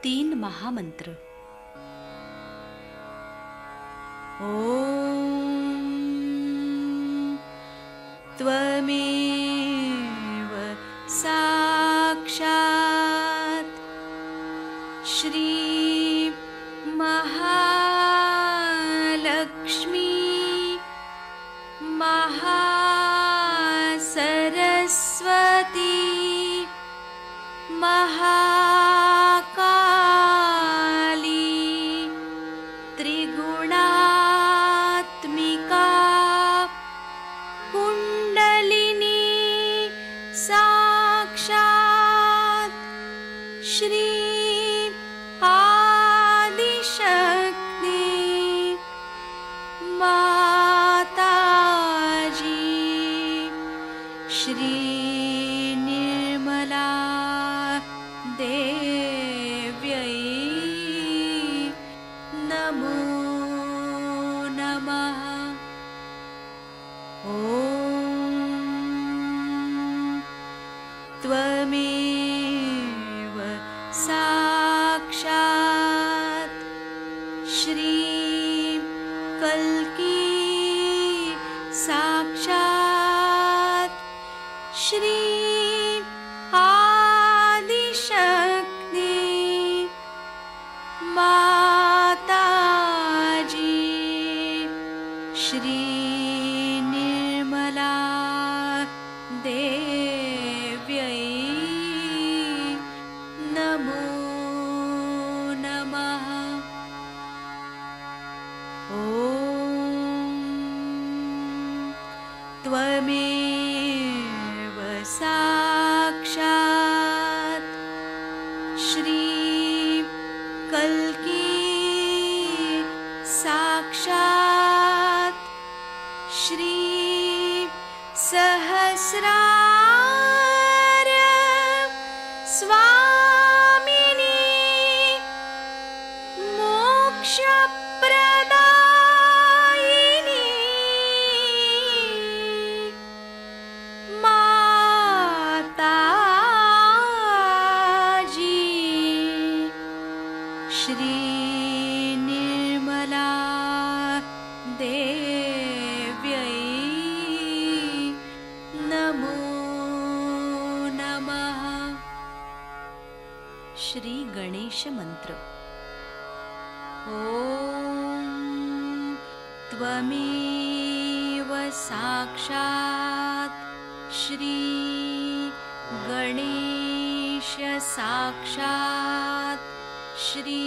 3 महामंत्र। ओम त्वमेव साक्षात् श्री महालक्ष्मी महासरस्वती महाकाली त्रिगुणात्मिका कुंडलिनी साक्षात् श्री आदिशक्ति माताजी श्री निर्मला देव्यै नमो नमः। ॐ त्वमेव साक्षात् श्री कल्की साक्षात् श्री आदिशक्ति माताजी श्री निर्मला देव्यै नमो नमः। ॐ त्वमेव साक्षात् श्री कल्की साक्षात् श्री सहस्रार स्वामिनी मोक्षप्रदायिनी माताजी श्री निर्मला देव्यै नमो नमः। श्री गणेश मंत्र। ओम त्वमेव साक्षात् श्री गणेश साक्षात् श्री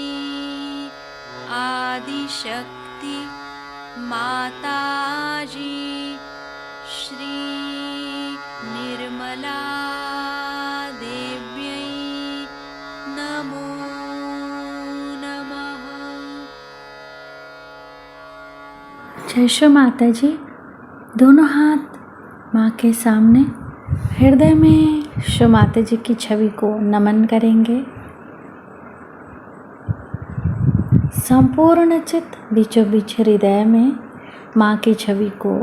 आदिशक्ति माताजी श्री निर्मला देव्यै नमो नमः। जय श्री माता जी। दोनों हाथ माँ के सामने हृदय में श्री माता जी की छवि को नमन करेंगे। संपूर्ण चित्त बीचों बीच हृदय में माँ की छवि को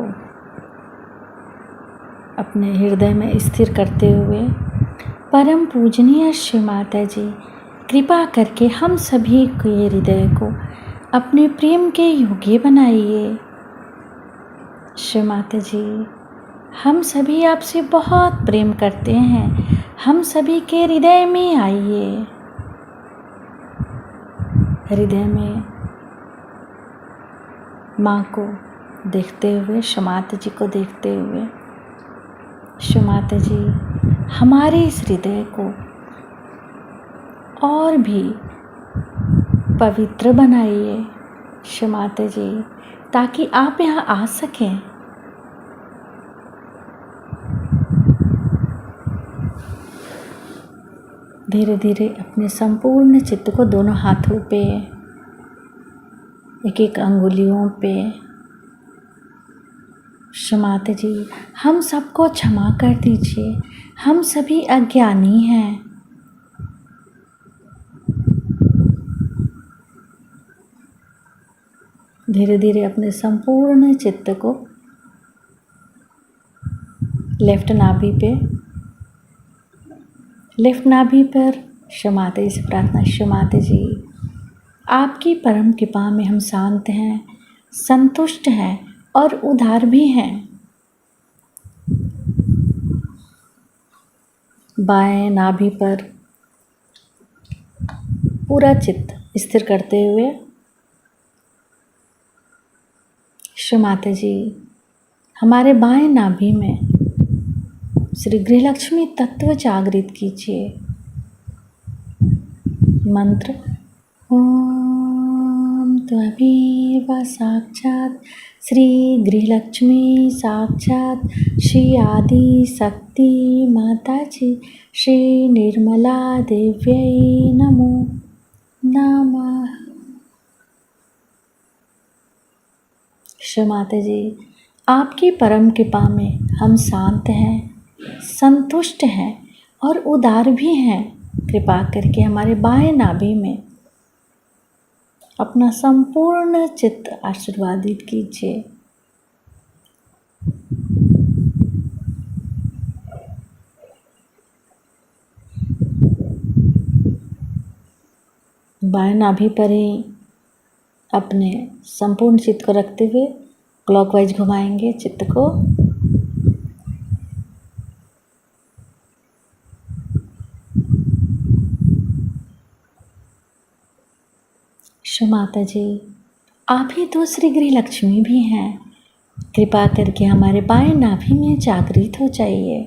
अपने हृदय में स्थिर करते हुए परम पूजनीय श्री माता जी कृपा करके हम सभी के हृदय को अपने प्रेम के योग्य बनाइए। श्री माता जी हम सभी आपसे बहुत प्रेम करते हैं, हम सभी के हृदय में आइए। हृदय में माँ को देखते हुए, श्री माता जी को देखते हुए, श्री माता जी हमारे इस हृदय को और भी पवित्र बनाइए श्री माता जी, ताकि आप यहाँ आ सकें। धीरे धीरे अपने संपूर्ण चित्त को दोनों हाथों पे, एक एक अंगुलियों पे, श्री माता जी हम सबको क्षमा कर दीजिए, हम सभी अज्ञानी हैं। धीरे धीरे अपने संपूर्ण चित्त को लेफ्ट नाभि पर क्षमाते से प्रार्थना। क्षमाते जी, आपकी परम कृपा में हम शांत हैं, संतुष्ट हैं और उदार भी हैं। बाएं नाभि पर पूरा चित्त स्थिर करते हुए क्षमाते जी, हमारे बाएं नाभि में श्री गृहलक्ष्मी तत्व जागृत कीजिए। मंत्र ओम त्वमेव साक्षात श्री गृहलक्ष्मी साक्षात श्री आदि शक्ति माता जी श्री निर्मला देव्यै नमो नमः। क्षमाते जी, आपकी परम कृपा में हम शांत हैं, संतुष्ट हैं और उदार भी हैं। कृपा करके हमारे बाएं नाभि में अपना संपूर्ण चित्त आशीर्वादित कीजिए। बाएं नाभि पर ही अपने संपूर्ण चित्त को रखते हुए क्लॉकवाइज घुमाएंगे चित्त को। क्षमाता जी, आप ही तो श्री गृहलक्ष्मी भी हैं। कृपा करके हमारे बाएं नाभि में जागृत हो जाइए।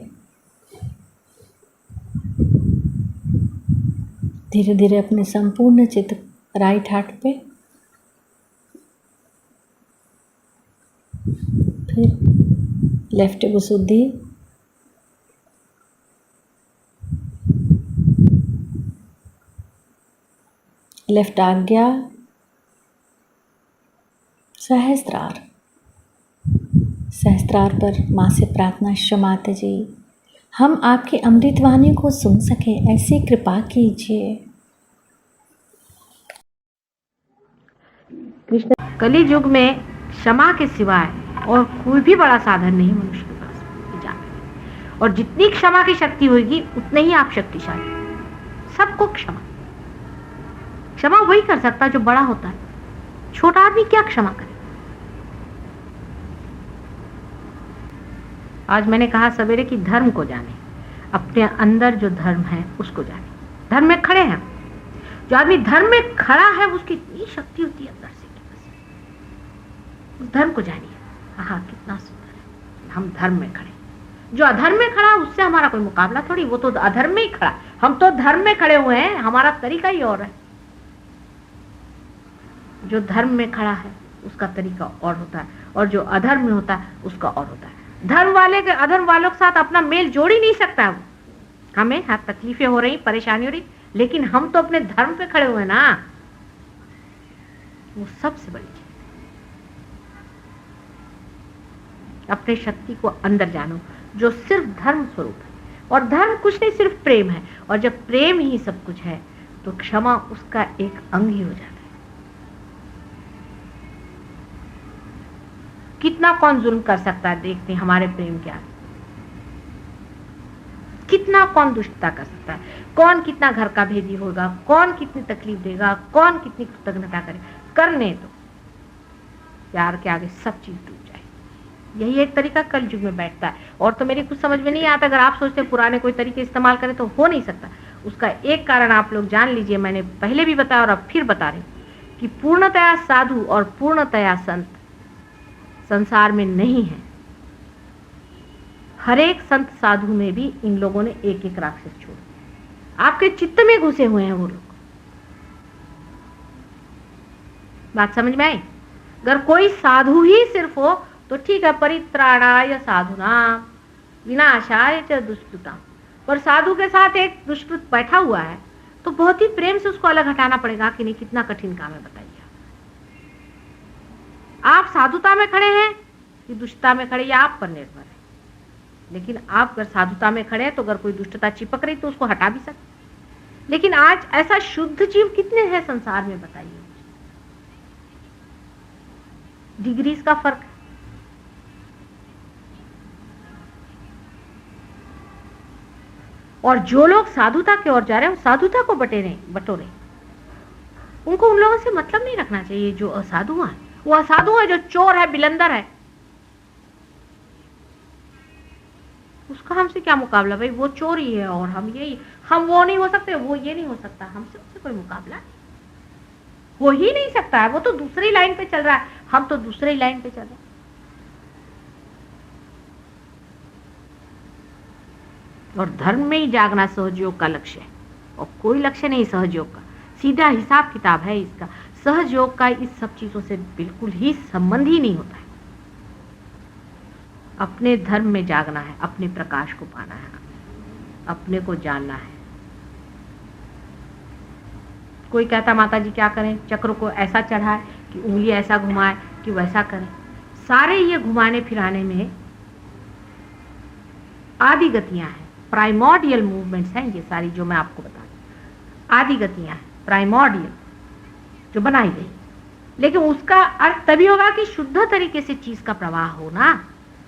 धीरे धीरे अपने संपूर्ण चित्त राइट हार्ट पे, फिर लेफ्ट गुसुद्धि, लेफ्ट आज्ञा, सहस्त्रार। सहस्त्रार पर माँ से प्रार्थना। क्षमाते जी, हम आपकी अमृतवाणी को सुन सके ऐसी कृपा कीजिए। कृष्ण, कली युग में क्षमा के सिवाय और कोई भी बड़ा साधन नहीं मनुष्य के पास जाने। और जितनी क्षमा की शक्ति होगी उतने ही आप शक्तिशाली। सबको क्षमा, क्षमा वही कर सकता जो बड़ा होता है। छोटा आदमी क्या क्षमा करे। आज मैंने कहा सवेरे कि धर्म को जाने, अपने अंदर जो धर्म है उसको जाने। धर्म में खड़े हैं, जो आदमी धर्म में खड़ा है उसकी इतनी शक्ति होती है अंदर से। उस धर्म को जानिए। हाँ, कितना सुंदर है। हम धर्म में खड़े। जो अधर्म में खड़ा उससे हमारा कोई मुकाबला थोड़ी, वो तो अधर्म में ही खड़ा। हम तो धर्म में खड़े हुए हैं, हमारा तरीका ही और है। जो धर्म में खड़ा है उसका तरीका और होता है, और जो अधर्म में होता है उसका और होता है। धर्म वाले के अधर्म वालों के साथ अपना मेल जोड़ ही नहीं सकता। वो हमें हाँ तकलीफें हो रही, परेशानी हो रही, लेकिन हम तो अपने धर्म पे खड़े हुए ना। वो सबसे बड़ी चीज। अपने शक्ति को अंदर जानो, जो सिर्फ धर्म स्वरूप है। और धर्म कुछ नहीं, सिर्फ प्रेम है। और जब प्रेम ही सब कुछ है तो क्षमा उसका एक अंग ही हो जाता है। कितना कौन जुल्म कर सकता है, देखते हैं हमारे प्रेम के आगे। कितना कौन दुष्टता कर सकता है, कौन कितना घर का भेदी होगा, कौन कितनी तकलीफ देगा, कौन कितनी कृतज्ञता करे। करने दो, प्यार के आगे सब चीज टूट जाए। यही एक तरीका कल युग में बैठता है। और तो मेरी कुछ समझ में नहीं आता। अगर आप सोचते पुराने कोई तरीके इस्तेमाल करें तो हो नहीं सकता। उसका एक कारण आप लोग जान लीजिए, मैंने पहले भी बताया और अब फिर बता रही हूं कि पूर्णतया साधु और पूर्णतया संत संसार में नहीं है। हर एक संत साधु में भी इन लोगों ने एक एक राक्षस छोड़, आपके चित्त में घुसे हुए हैं वो लोग। बात समझ में आई? अगर कोई साधु ही सिर्फ हो तो ठीक है, परित्राणाय साधुना विनाशाय च दुष्कृता। पर साधु के साथ एक दुष्कृत बैठा हुआ है तो बहुत ही प्रेम से उसको अलग हटाना पड़ेगा कि नहीं। कितना कठिन काम है बताइए। आप साधुता में खड़े हैं कि दुष्टता में खड़े, या आप पर निर्भर है। लेकिन आप अगर साधुता में खड़े हैं तो अगर कोई दुष्टता चिपक रही तो उसको हटा भी सकते। लेकिन आज ऐसा शुद्ध जीव कितने हैं संसार में बताइए। डिग्रीज का फर्क है। और जो लोग साधुता की ओर जा रहे हैं वो साधुता को बटोरे। उनको उन लोगों से मतलब नहीं रखना चाहिए जो असाधु है। वो असाधु है जो चोर है, बिलंदर है, उसका हमसे क्या मुकाबला भाई? वो चोर ही है और हम यही, हम वो नहीं हो सकते, वो ये नहीं हो सकता, हमसे उससे कोई मुकाबला नहीं, हो ही नहीं सकता है। वो तो दूसरी लाइन पे चल रहा है, हम तो दूसरी लाइन पे चल रहे हैं। और धर्म में ही जागना सहजयोग का लक्ष्य है और कोई लक्ष्य नहीं सहजयोग का, सीधा हिसाब किताब है इसका। सहजयोग का इस सब चीजों से बिल्कुल ही संबंध ही नहीं होता है। अपने धर्म में जागना है, अपने प्रकाश को पाना है, अपने को जानना है। कोई कहता माता जी क्या करें, चक्र को ऐसा चढ़ाए कि उंगली ऐसा घुमाए कि वैसा करें। सारे ये घुमाने फिराने में आदि गतियां हैं, प्राइमोर्डियल मूवमेंट्स हैं ये सारी जो मैं आपको बता रही, आदि गतियां हैं, प्राइमोर्डियल जो बनाई गई। लेकिन उसका अर्थ तभी होगा कि शुद्ध तरीके से चीज का प्रवाह हो ना।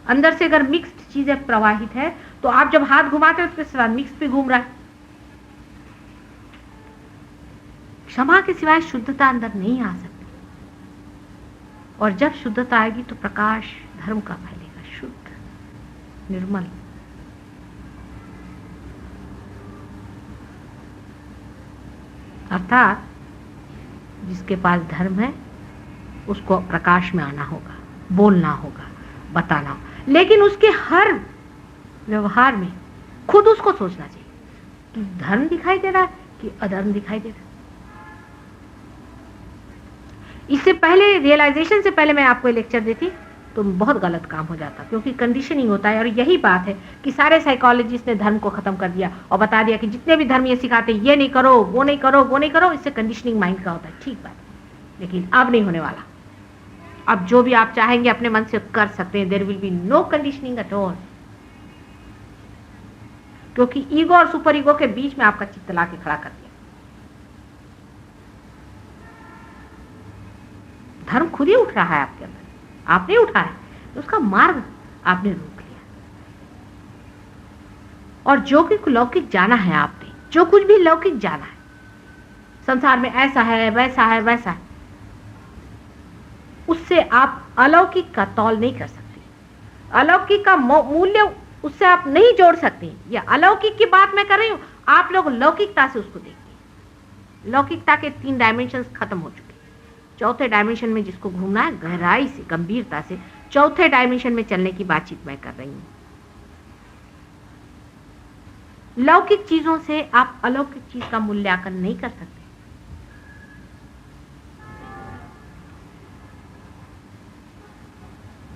अंदर से अगर मिक्स्ड चीजें प्रवाहित है तो आप जब हाथ घुमाते हो तो उसके साथ मिक्स भी घूम रहा है। क्षमा के सिवाय शुद्धता अंदर नहीं आ सकती, और जब शुद्धता आएगी तो प्रकाश धर्म का फैलेगा, शुद्ध निर्मल। अर्थात जिसके पास धर्म है उसको प्रकाश में आना होगा, बोलना होगा, बताना होगा। लेकिन उसके हर व्यवहार में खुद उसको सोचना चाहिए कि धर्म दिखाई दे रहा है कि अधर्म दिखाई दे रहा है। इससे पहले, रियलाइजेशन से पहले मैं आपको लेक्चर देती तो बहुत गलत काम हो जाता, क्योंकि कंडीशनिंग होता है। और यही बात है कि सारे साइकोलॉजिस्ट ने धर्म को खत्म कर दिया और बता दिया कि जितने भी धर्म ये सिखाते हैं, ये नहीं करो, वो नहीं करो, वो नहीं करो, इससे कंडीशनिंग माइंड का होता है। ठीक बात, लेकिन अब नहीं होने वाला। अब जो भी आप चाहेंगे अपने मन से कर सकते हैं। There will be no conditioning at all, क्योंकि ईगो और सुपर ईगो के बीच में आपका चित्त ला के खड़ा कर दिया। धर्म खुद ही उठ रहा है आपके अंदर, आपने उठा है, तो उसका मार्ग आपने रोक लिया। और जो कि लौकिक जाना है आपने, जो कुछ भी लौकिक जाना है संसार में, ऐसा है, वैसा है, वैसा है, उससे आप अलौकिक का तौल नहीं कर सकते। अलौकिक का मूल्य उससे आप नहीं जोड़ सकते। या अलौकिक की बात मैं कर रही हूं, आप लोग लौकिकता से उसको देखिए। लौकिकता के 3 डायमेंशन खत्म हो चुके। चौथे डायमेंशन में जिसको घूमना है, गहराई से, गंभीरता से चौथे डायमेंशन में चलने की बातचीत मैं कर रही हूं। लौकिक चीजों से आप अलौकिक चीज का मूल्यांकन नहीं कर सकते।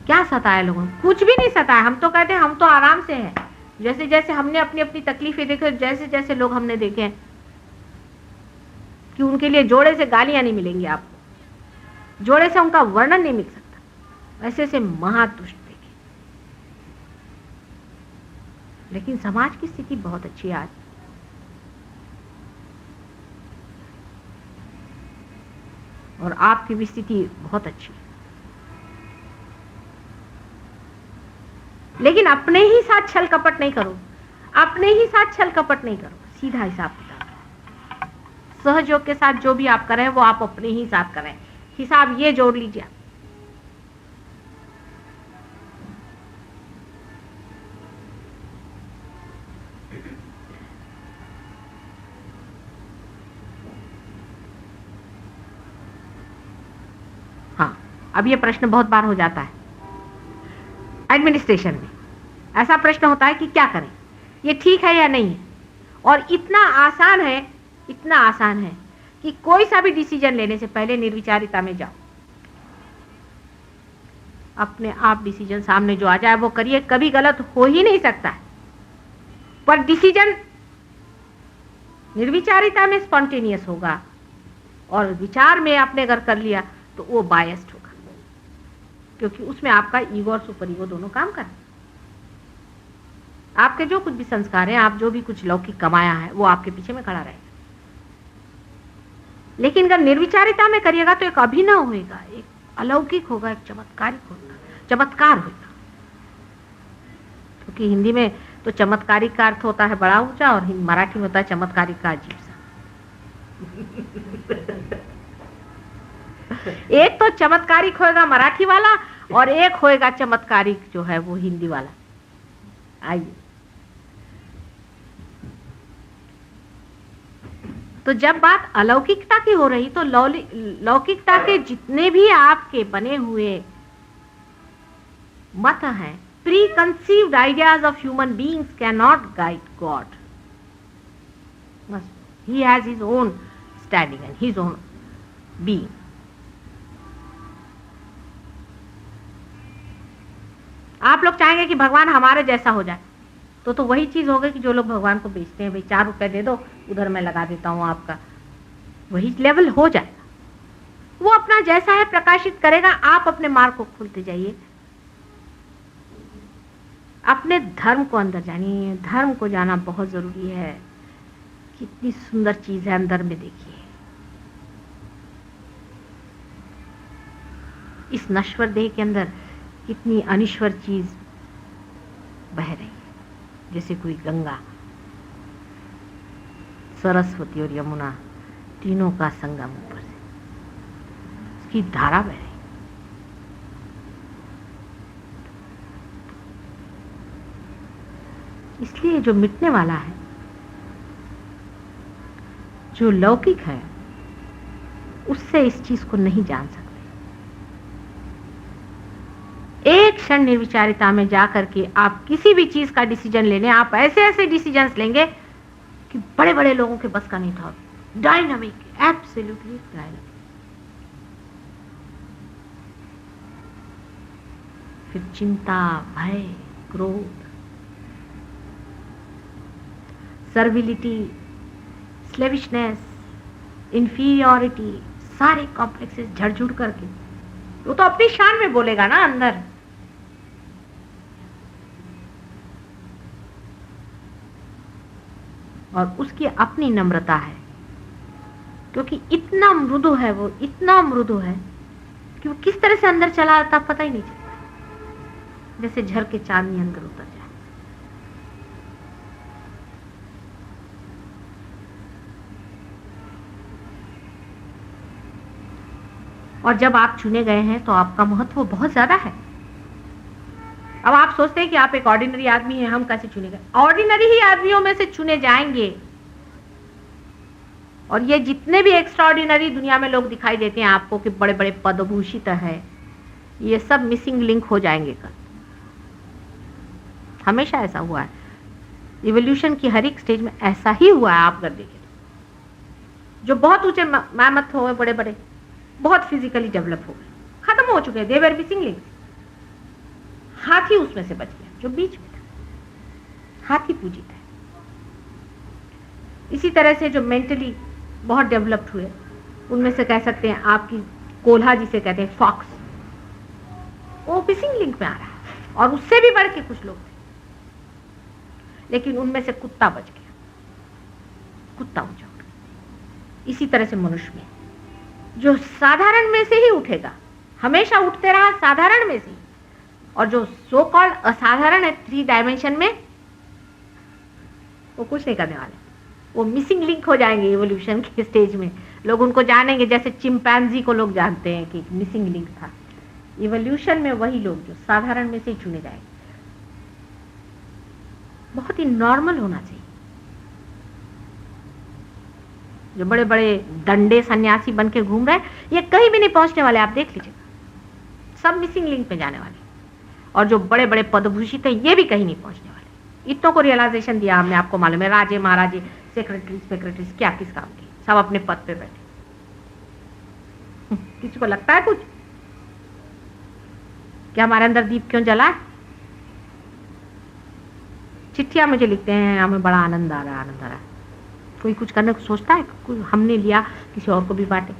क्या सताया लोगों को? कुछ भी नहीं सताया। हम तो कहते हैं हम तो आराम से हैं। जैसे जैसे हमने अपनी अपनी तकलीफें देखी, जैसे जैसे लोग हमने देखे हैं कि उनके लिए जोड़े से गालियां नहीं मिलेंगी आपको, जोड़े से उनका वर्णन नहीं मिल सकता, ऐसे से महादुष्ट देखे। लेकिन समाज की स्थिति बहुत अच्छी है आज। और आपकी भी स्थिति बहुत अच्छी है। लेकिन अपने ही साथ छल कपट नहीं करो, अपने ही साथ छल कपट नहीं करो, सीधा हिसाब किताब। सहयोग के साथ जो भी आप करें वो आप अपने ही साथ करें। हिसाब ये जोड़ लीजिए। हाँ, अब ये प्रश्न बहुत बार हो जाता है एडमिनिस्ट्रेशन में। ऐसा प्रश्न होता है कि क्या करें, ये ठीक है या नहीं है। और इतना आसान है, इतना आसान है कि कोई सा भी डिसीजन लेने से पहले निर्विचारिता में जाओ। अपने आप डिसीजन सामने जो आ जाए वो करिए, कभी गलत हो ही नहीं सकता है। पर डिसीजन निर्विचारिता में स्पॉन्टेनियस होगा, और विचार में आपने अगर कर लिया तो वो बायस्ड होगा, क्योंकि उसमें आपका ईगो और सुपर ईगो दोनों काम कर। आपके जो कुछ भी संस्कार हैं, आप जो भी कुछ लौकिक कमाया है, वो आपके पीछे में खड़ा रहेगा। लेकिन अगर निर्विचारिता में करिएगा तो एक अभिनव होगा, एक अलौकिक होगा, एक चमत्कारिक होगा, चमत्कार होगा। क्योंकि हिंदी में तो चमत्कारिक का अर्थ होता है बड़ा ऊंचा, और मराठी में होता है चमत्कारिक का अजीब सा। एक तो चमत्कारिक होएगा मराठी वाला, और एक होएगा चमत्कारिक जो है वो हिंदी वाला। आइए, तो जब बात अलौकिकता की हो रही, तो लौकिकता के जितने भी आपके बने हुए मत हैं, pre-conceived ideas of human beings can not guide God. He has his own standing and his own being. आप लोग चाहेंगे कि भगवान हमारे जैसा हो जाए, तो वही चीज होगी कि जो लोग भगवान को बेचते हैं, भाई 4 रुपए दे दो, उधर मैं लगा देता हूं आपका, वही लेवल हो जाएगा। वो अपना जैसा है प्रकाशित करेगा, आप अपने मार्ग को खोलते जाइए। अपने धर्म को अंदर जानिए, धर्म को जाना बहुत जरूरी है। कितनी सुंदर चीज है अंदर में, देखिए इस नश्वर देह के अंदर कितनी अनिश्वर चीज बह रही है, जैसे कोई गंगा, सरस्वती और यमुना तीनों का संगम ऊपर से, उसकी धारा बह रही। इसलिए जो मिटने वाला है, जो लौकिक है, उससे इस चीज को नहीं जान सकते। एक क्षण निर्विचारिता में जाकर के आप किसी भी चीज का डिसीजन ले लें, आप ऐसे ऐसे डिसीजंस लेंगे कि बड़े बड़े लोगों के बस का नहीं था। Dynamic, absolutely dynamic. फिर चिंता, भय, क्रोध, सर्विलिटी, स्लेविशनेस, इंफीरियरिटी, सारे कॉम्प्लेक्सेस झड़झुड़ करके, वो तो अपनी शान में बोलेगा ना अंदर। और उसकी अपनी नम्रता है, क्योंकि इतना मृदु है वो, इतना मृदु है कि वो किस तरह से अंदर चला आता पता ही नहीं चलता, जैसे झर के चांदनी अंदर उतर जाए। और जब आप चुने गए हैं तो आपका महत्व बहुत ज्यादा है। अब आप सोचते हैं कि आप एक ऑर्डिनरी आदमी हैं, हम कैसे चुने गए? ऑर्डिनरी ही आदमियों में से चुने जाएंगे। और ये जितने भी एक्स्ट्रा ऑर्डिनरी दुनिया में लोग दिखाई देते हैं आपको कि बड़े बड़े पदभूषित है, ये सब मिसिंग लिंक हो जाएंगे कल। हमेशा ऐसा हुआ है, इवोल्यूशन की हर एक स्टेज में ऐसा ही हुआ है। आप अगर देखें, जो बहुत ऊंचे मैमथ हो गए, बड़े बड़े, बहुत फिजिकली डेवलप हो गए, खत्म हो चुके हैं, दे वर मिसिंग लिंक्स। हाथी उसमें से बच गया जो बीच में था, हाथी पूजित है। इसी तरह से जो मेंटली बहुत डेवलप्ड हुए, उनमें से कह सकते हैं आपकी कोल्हा जिसे कहते हैं फॉक्स, वो मिसिंग लिंक में आ रहा है। और उससे भी बढ़ के कुछ लोग थे, लेकिन उनमें से कुत्ता बच गया, कुत्ता ऊंचा उठ गया। इसी तरह से मनुष्य में जो साधारण में से ही उठेगा, हमेशा उठते रहा साधारण में से ही, और जो सो कॉल्ड असाधारण है 3 डायमेंशन में, वो कुछ नहीं करने वाले, वो मिसिंग लिंक हो जाएंगे इवोल्यूशन के स्टेज में। लोग उनको जानेंगे जैसे चिंपैंजी को लोग जानते हैं कि मिसिंग लिंक था। इवोल्यूशन में वही लोग जो साधारण में से ही चुने जाएंगे। बहुत ही नॉर्मल होना चाहिए। जो बड़े बड़े दंडे सन्यासी बन के घूम रहे हैं, ये कहीं भी नहीं पहुंचने वाले, आप देख लीजिए, सब मिसिंग लिंक पे जाने वाले। और जो बड़े बड़े पदभूषित हैं, ये भी कहीं नहीं पहुंचने वाले। इतनों को रियलाइजेशन दिया हमने, आपको मालूम है, राजे महाराजे, सेक्रेटरीज क्या किस काम के, सब अपने पद पे बैठे। किसी को लगता है कुछ क्या हमारे अंदर दीप क्यों जला है? चिट्ठियां मुझे लिखते हैं, हमें बड़ा आनंद आ रहा है, आनंद आ रहा है। कोई कुछ करने को सोचता है, कोई हमने लिया किसी और को भी बांटे।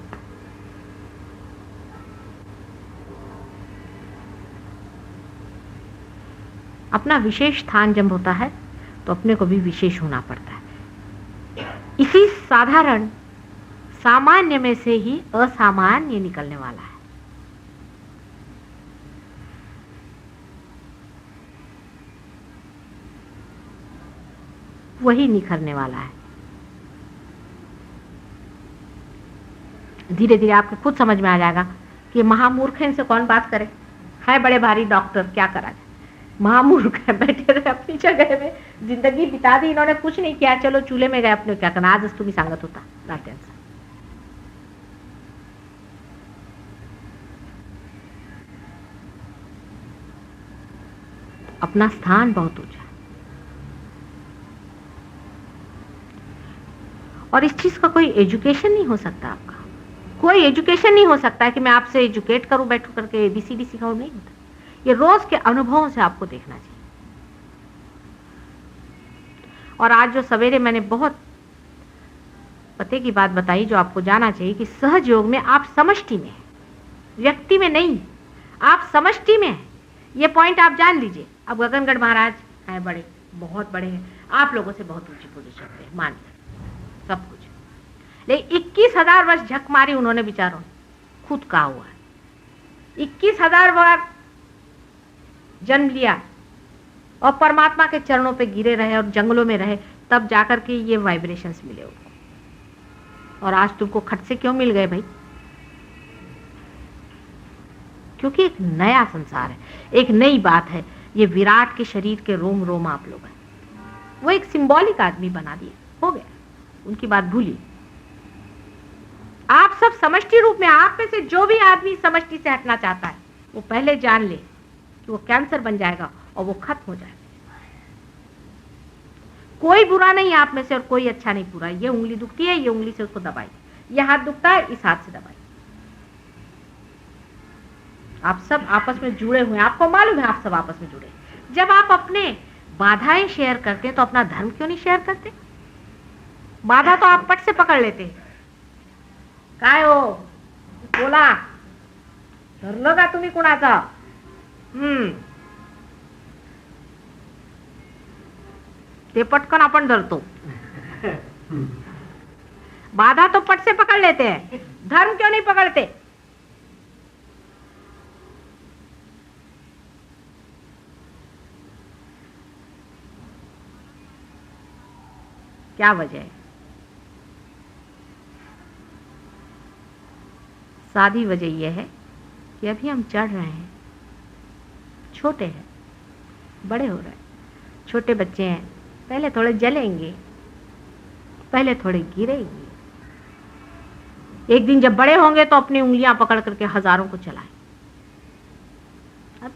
अपना विशेष स्थान जब होता है तो अपने को भी विशेष होना पड़ता है। इसी साधारण सामान्य में से ही असामान्य निकलने वाला है। वही निखरने वाला है। धीरे धीरे आपको खुद समझ में आ जाएगा कि महामूर्ख है, इनसे कौन बात करे, है बड़े भारी डॉक्टर, क्या करा जाए, महामूर्ख है, बैठे रहे अपनी जगह में, जिंदगी बिता दी इन्होंने, कुछ नहीं किया, चलो चूल्हे में गए अपने, क्या करना, आज तुम्हें सांगत होता ना टेंशन। अपना स्थान बहुत ऊंचा, और इस चीज का कोई एजुकेशन नहीं हो सकता, आपका कोई एजुकेशन नहीं हो सकता है कि मैं आपसे एजुकेट करूं बैठ करके ABCD सिखाऊं, नहीं होता। ये रोज के अनुभवों से आपको देखना चाहिए। और आज जो सवेरे मैंने बहुत पते की बात बताई जो आपको जाना चाहिए कि सहज योग में आप समष्टि में है, व्यक्ति में नहीं, आप समष्टि में है। ये पॉइंट आप जान लीजिए। अब गगनगढ़ महाराज हैं, बड़े बहुत बड़े हैं, आप लोगों से बहुत ऊंची पोजीशन पे मान लिया सब कुछ, लेकिन 21,000 वर्ष झक मारी उन्होंने बेचारों, खुद कहा हुआ है 21,000 बार जन्म लिया और परमात्मा के चरणों पे गिरे रहे और जंगलों में रहे, तब जाकर के ये वाइब्रेशंस मिले उनको। और आज तुमको खट से क्यों मिल गए भाई? क्योंकि एक नया संसार है, एक नई बात है। ये विराट के शरीर के रोम रोम आप लोग हैं। वो एक सिंबॉलिक आदमी बना दिए, हो गया, उनकी बात भूलिए। आप सब समष्टि रूप में, आप में से जो भी आदमी समष्टि से हटना चाहता है वो पहले जान ले कि वो कैंसर बन जाएगा और वो खत्म हो जाएगा। कोई बुरा नहीं आप में से और कोई अच्छा नहीं पूरा। ये उंगली दुखती है, ये उंगली से उसको दबाई, ये हाथ दुखता है, इस हाथ से दबाई। आप सब आपस में जुड़े हुए हैं, आपको मालूम है आप सब आपस में जुड़े। जब आप अपने बाधाएं शेयर करते हैं तो अपना धर्म क्यों नहीं शेयर करते? बाधा तो आप पट से पकड़ लेते हैं। काय हो बोला धरलं का तुम्ही कुणाचा? ते पटकन आपण धरतो। बाधा तो पट से पकड़ लेते हैं, धर्म क्यों नहीं पकड़ते? क्या वजह है? सादी वजह यह है कि अभी हम चढ़ रहे हैं, छोटे हैं, बड़े हो रहे हैं। छोटे बच्चे हैं, पहले थोड़े जलेंगे, पहले थोड़े गिरेंगे, एक दिन जब बड़े होंगे तो अपनी उंगलियां पकड़ करके हजारों को चलाएं। अब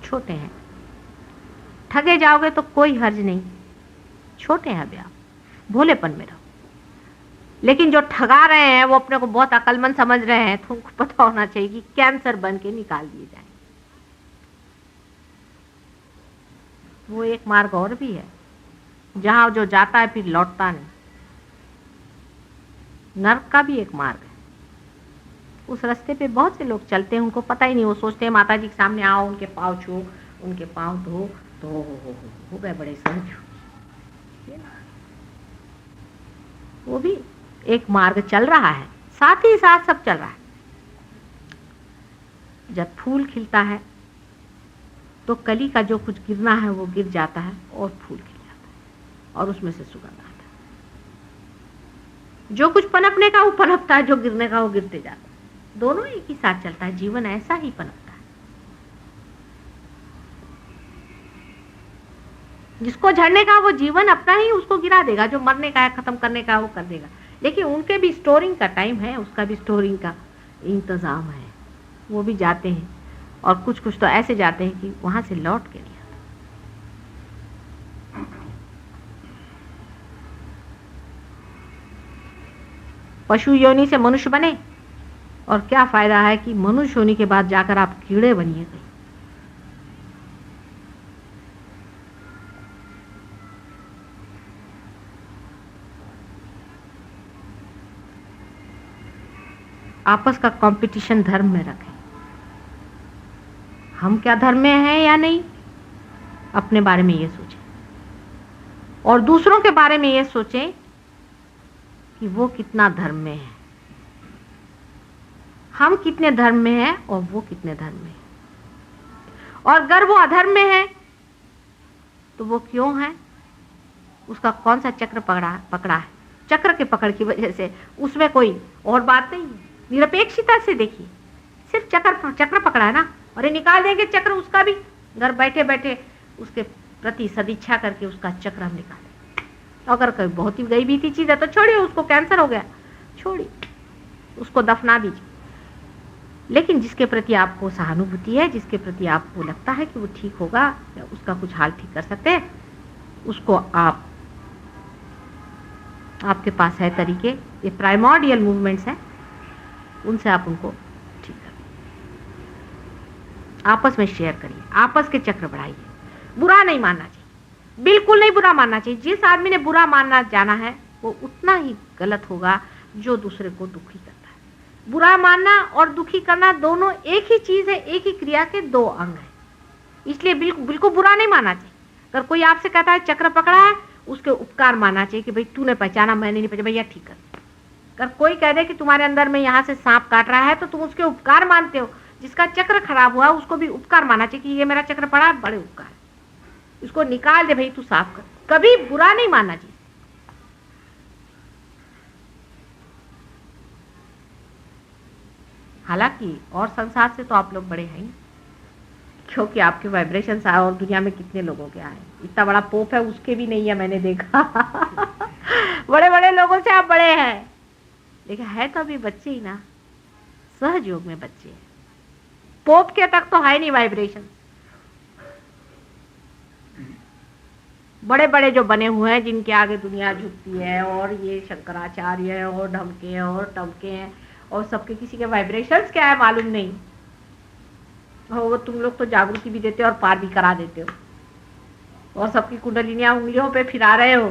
छोटे हैं, ठगे जाओगे तो कोई हर्ज नहीं, छोटे हैं अभी आप, भोलेपन में रहो। लेकिन जो ठगा रहे हैं वो अपने को बहुत अक्लमंद समझ रहे हैं, तो उनको पता होना चाहिए कि कैंसर बन के निकाल दिए जाए। वो एक मार्ग और भी है जहां जो जाता है फिर लौटता नहीं, नर्क का भी एक मार्ग है। उस रास्ते पे बहुत से लोग चलते हैं, उनको पता ही नहीं, वो सोचते हैं माता जी के सामने आओ, उनके पाँव छू, उनके पाँव धो, तो हो गए बड़े समझो। वो भी एक मार्ग चल रहा है, साथ ही साथ सब चल रहा है। जब फूल खिलता है तो कली का जो कुछ गिरना है वो गिर जाता है और फूल खिल जाता है और उसमें से सुगंध आता है। जो कुछ पनपने का वो पनपता है, जो गिरने का वो गिरते जाता है। दोनों एक ही साथ चलता है, जीवन ऐसा ही पनपता है। जिसको झड़ने का वो जीवन अपना ही उसको गिरा देगा, जो मरने का है, खत्म करने का वो कर देगा। लेकिन उनके भी स्टोरिंग का टाइम है, उसका भी स्टोरिंग का इंतजाम है, वो भी जाते हैं। और कुछ कुछ तो ऐसे जाते हैं कि वहां से लौट के नहीं आते। पशु योनि से मनुष्य बने और क्या फायदा है कि मनुष्य होने के बाद जाकर आप कीड़े बनिए गए। आपस का कंपटीशन धर्म में रखें। हम क्या धर्म में हैं या नहीं, अपने बारे में ये सोचें और दूसरों के बारे में ये सोचें कि वो कितना धर्म में है, हम कितने धर्म में हैं और वो कितने धर्म में है। और अगर वो अधर्म में है तो वो क्यों है, उसका कौन सा चक्र पकड़ा है, चक्र के पकड़ की वजह से, उसमें कोई और बात नहीं है। निरपेक्षता से देखिए, सिर्फ चक्र पकड़ा है ना, और ये निकाल देंगे चक्र उसका भी, घर बैठे बैठे उसके प्रति सदिच्छा करके उसका चक्र हम निकाल देंगे। अगर कोई बहुत ही गई बीती चीज है तो छोड़िए, उसको कैंसर हो गया, छोड़िए, उसको दफना दीजिए। लेकिन जिसके प्रति आपको सहानुभूति है, जिसके प्रति आपको लगता है कि वो ठीक होगा या उसका कुछ हाल ठीक कर सकते हैं, उसको आपके पास है तरीके, ये प्राइमोर्डियल मूवमेंट्स हैं, उनसे आप उनको ठीक करिए, आपस में शेयर करिए, आपस के चक्र बढ़ाइए। बुरा नहीं मानना चाहिए, बिल्कुल नहीं बुरा मानना चाहिए। जिस आदमी ने बुरा मानना जाना है वो उतना ही गलत होगा जो दूसरे को दुखी करता है। बुरा मानना और दुखी करना दोनों एक ही चीज है, एक ही क्रिया के दो अंग है। इसलिए बिल्कुल बुरा नहीं मानना चाहिए। अगर कोई आपसे कहता है चक्र पकड़ा है, उसके उपकार मानना चाहिए कि भाई तूने पहचाना, मैंने नहीं पहचाना, भैया ठीक कर। अगर कोई कह दे कि तुम्हारे अंदर में यहाँ से सांप काट रहा है तो तुम उसके उपकार मानते हो। जिसका चक्र खराब हुआ उसको भी उपकार मानना चाहिए कि ये मेरा चक्र पड़ा, बड़े उपकार, इसको निकाल दे भाई, तू साफ कर। कभी बुरा नहीं मानना चाहिए। हालांकि और संसार से तो आप लोग बड़े हैं, क्योंकि आपके वाइब्रेशन आए और दुनिया में कितने लोगों के आए। इतना बड़ा पोप है, उसके भी नहीं है, मैंने देखा। बड़े बड़े लोगों से आप बड़े हैं, लेकिन है तो अभी बच्चे ही ना, सहज योग में बच्चे हैं। पोप के तक तो है नहीं वाइब्रेशन। बड़े बड़े जो बने हुए हैं, जिनके आगे दुनिया झुकती है, और ये शंकराचार्य है और ढमके और टमके हैं, और सबके किसी के वाइब्रेशंस क्या है मालूम नहीं। वो तुम लोग तो जागृति भी देते हो और पार भी करा देते हो, और सबकी कुंडलिनियां उंगलियों पे फिरा रहे हो।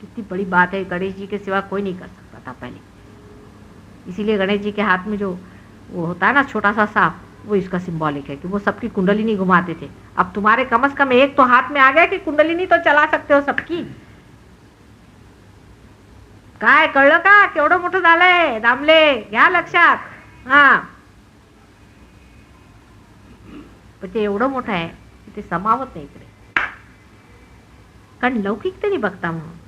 कितनी बड़ी बात है, गणेश जी के सिवा कोई नहीं कर सकता था पहले। इसीलिए गणेश जी के हाथ में जो वो होता है ना छोटा सा सांप, वो इसका सिंबॉलिक है कि वो सबकी कुंडलिनी घुमाते थे। अब तुम्हारे कम से कम एक तो हाथ में आ गया कि कुंडलिनी तो चला सकते हो सबकी। काय कळलं का, केवढं मोठं झालंय दामले, घ्या लक्षात। हा, पण ते एवढं मोठं आहे की ते समावत नाही इकडे, कारण लौकिक ते नाही बघता म्हणून।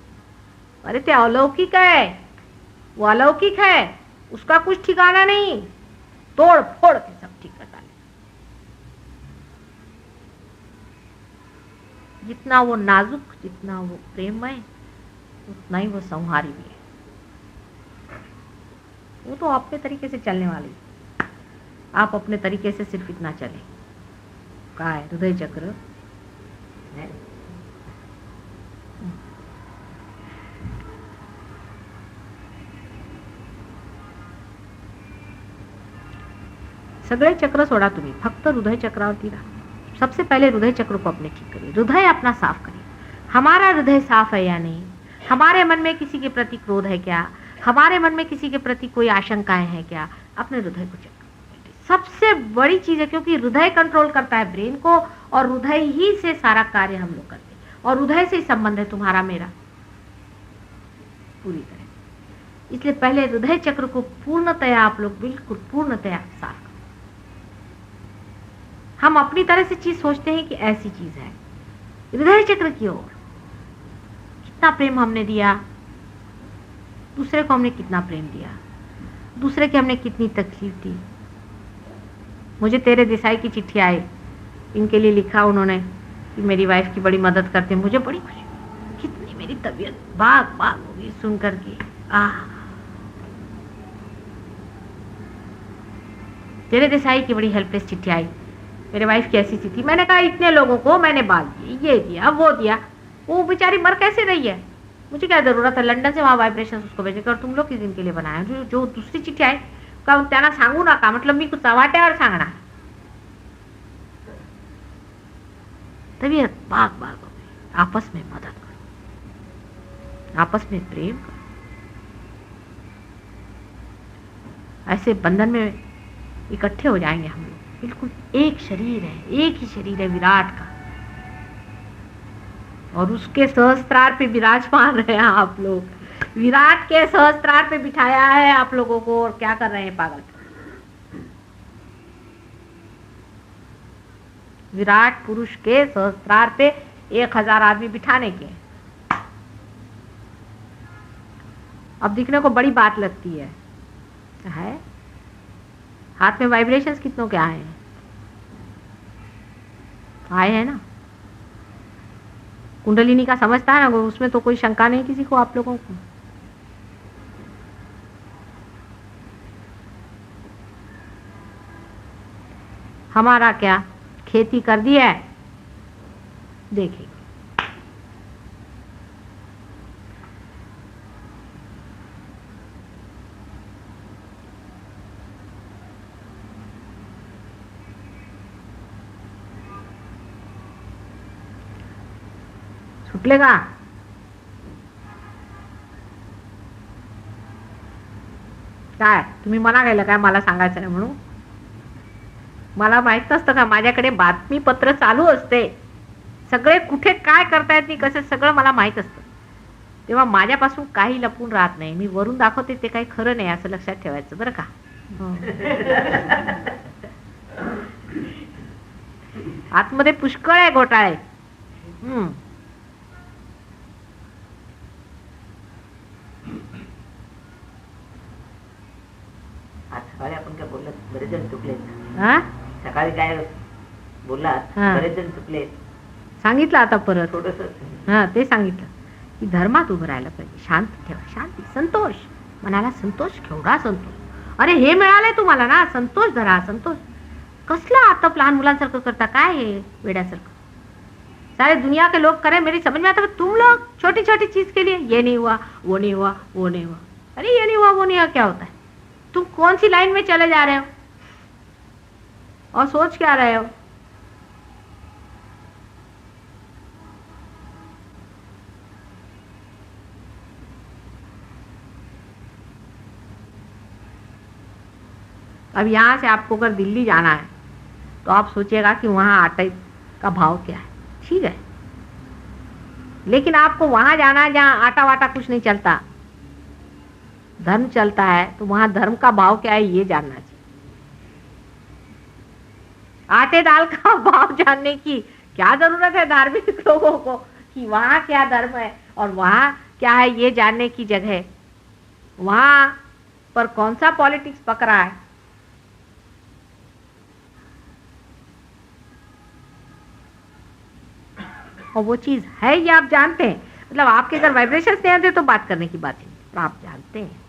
अरे ते अलौकिक है, वो अलौकिक है, उसका कुछ ठिकाना नहीं, तोड़ फोड़ के सब ठीक कर डाले। जितना वो नाजुक, जितना वो प्रेममय, उतना ही वो संहारी भी है। वो तो अपने तरीके से चलने वाली, आप अपने तरीके से सिर्फ इतना चले। काय हृदय चक्र है। सगळे चक्र सोडा, तुम्ही फक्त हृदय चक्रावरती राहा। सबसे पहले हृदय चक्र को अपने ठीक करिए, हृदय अपना साफ करिए। हमारा हृदय साफ है या नहीं, हमारे मन में किसी के प्रति क्रोध है क्या, हमारे मन में किसी के प्रति कोई आशंकाएं हैं क्या, अपने हृदय को चेक करिए। सबसे बड़ी चीज है, क्योंकि हृदय कंट्रोल करता है ब्रेन को, और हृदय ही से सारा कार्य हम लोग करते हैं, और हृदय से ही संबंध है तुम्हारा मेरा पूरी तरह। इसलिए पहले हृदय चक्र को पूर्णतया आप लोग बिल्कुल पूर्णतया साफ। हम अपनी तरह से चीज सोचते हैं कि ऐसी चीज है, हृदय चक्र की ओर कितना प्रेम हमने दिया, दूसरे को हमने कितना प्रेम दिया, दूसरे की हमने कितनी तकलीफ दी। मुझे तेरे देसाई की चिट्ठी आई, इनके लिए लिखा उन्होंने कि मेरी वाइफ की बड़ी मदद करते हैं, मुझे बड़ी खुशी, कितनी मेरी तबीयत बाग बाग हो गई सुन करके। तेरे देसाई की बड़ी हेल्पलेस चिट्ठी आई, मेरे वाइफ की ऐसी थी। मैंने कहा इतने लोगों को मैंने बाल दिए, ये दिया वो दिया, वो बेचारी मर कैसे रही है, मुझे क्या जरूरत है लंदन से वहाँ वाइब्रेशन उसको भेजे कर, तुम लोग किस दिन के लिए बनाया। जो दूसरी चिट्ठी आहे का त्यांना सांगू नका, मतलब मी कुछ वाट्यावर सांगणार। तबीयत बाग बाग हो गई। आपस में मदद करो, आपस में प्रेम करो, ऐसे बंधन में इकट्ठे हो जाएंगे हम लोग। बिल्कुल एक शरीर है, एक ही शरीर है विराट का, और उसके सहस्त्रार पे विराजमान रहे हैं आप लोग। विराट के सहस्त्रार पे बिठाया है आप लोगों को, और क्या कर रहे हैं पागल। विराट पुरुष के सहस्त्रार पे 1000 आदमी बिठाने के। अब दिखने को बड़ी बात लगती है हाथ में वाइब्रेशंस कितनों के आए हैं ना। कुंडलिनी का समझता है ना, उसमें तो कोई शंका नहीं किसी को, आप लोगों को। हमारा क्या खेती कर दी है, देखिए। सुटलेगा काय? तुम्ही मना केलं काय मला सांगायचं नाही म्हणून? मला माहित नसतं का माझ्याकडे बातमीपत्र चालू असते, सगळे कुठे काय करतायत नाही कसं सगळं मला माहित असतं, तेव्हा माझ्यापासून काही लपून राहत नाही. मी वरून दाखवते ते काही खरं नाही असं लक्षात ठेवायचं बरं का. आतमध्ये पुष्कळ आहे घोटाळे. सकाळी आपण काय बोललात, बरेच जण चुकलेत. सकाळी काय बोललात, बरेच जण चुकलेत. सांगितलं आता परत थोडस ते सांगितलं की धर्मात उभं राहायला पाहिजे, शांती ठेवा, शांती, संतोष, मनाला संतोष, केवढा संतोष. अरे हे मिळालंय तुम्हाला ना, संतोष धरा, संतोष. कसला आता लहान मुलांसारखं करता काय हे वेड्यासारखं? सारे दुनिया के लोग करें, मेरी समझ में आता है, तुम लोग छोटी छोटी चीज के लिए ये नहीं हुआ, वो नहीं हुआ, वो नहीं हुआ. अरे ये नहीं हुआ, वो नहीं हुआ क्या होता है? तुम कौन सी लाइन में चले जा रहे हो और सोच क्या रहे हो? अब यहाँ से आपको अगर दिल्ली जाना है तो आप सोचिएगा कि वहाँ आटे का भाव क्या है, ठीक है, लेकिन आपको वहाँ जाना है जहाँ आटा वाटा कुछ नहीं चलता, धर्म चलता है, तो वहाँ धर्म का भाव क्या है ये जानना चाहिए. आटे दाल का भाव जानने की क्या जरूरत है धार्मिक लोगों को कि वहाँ क्या धर्म है और वहाँ क्या है ये जानने की जगह वहाँ पर कौन सा पॉलिटिक्स पक रहा है. और वो चीज है ये आप जानते हैं, मतलब आपके अगर वाइब्रेशंस नहीं आते तो बात करने की बात नहीं, तो आप जानते हैं.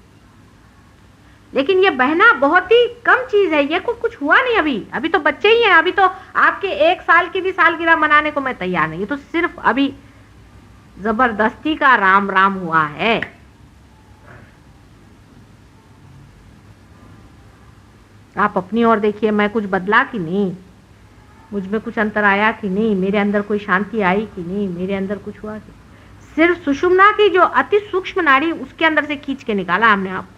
लेकिन ये बहना बहुत ही कम चीज है, ये कुछ हुआ नहीं अभी तो बच्चे ही हैं, अभी तो आपके 1 साल की भी सालगिरह मनाने को मैं तैयार नहीं. ये तो सिर्फ अभी जबरदस्ती का राम राम हुआ है. आप अपनी ओर देखिए, मैं कुछ बदला कि नहीं, मुझ में कुछ अंतर आया कि नहीं, मेरे अंदर कोई शांति आई कि नहीं, मेरे अंदर कुछ हुआ कि सिर्फ सुषुम्ना की जो अति सूक्ष्म नाड़ी उसके अंदर से खींच के निकाला हमने आपको,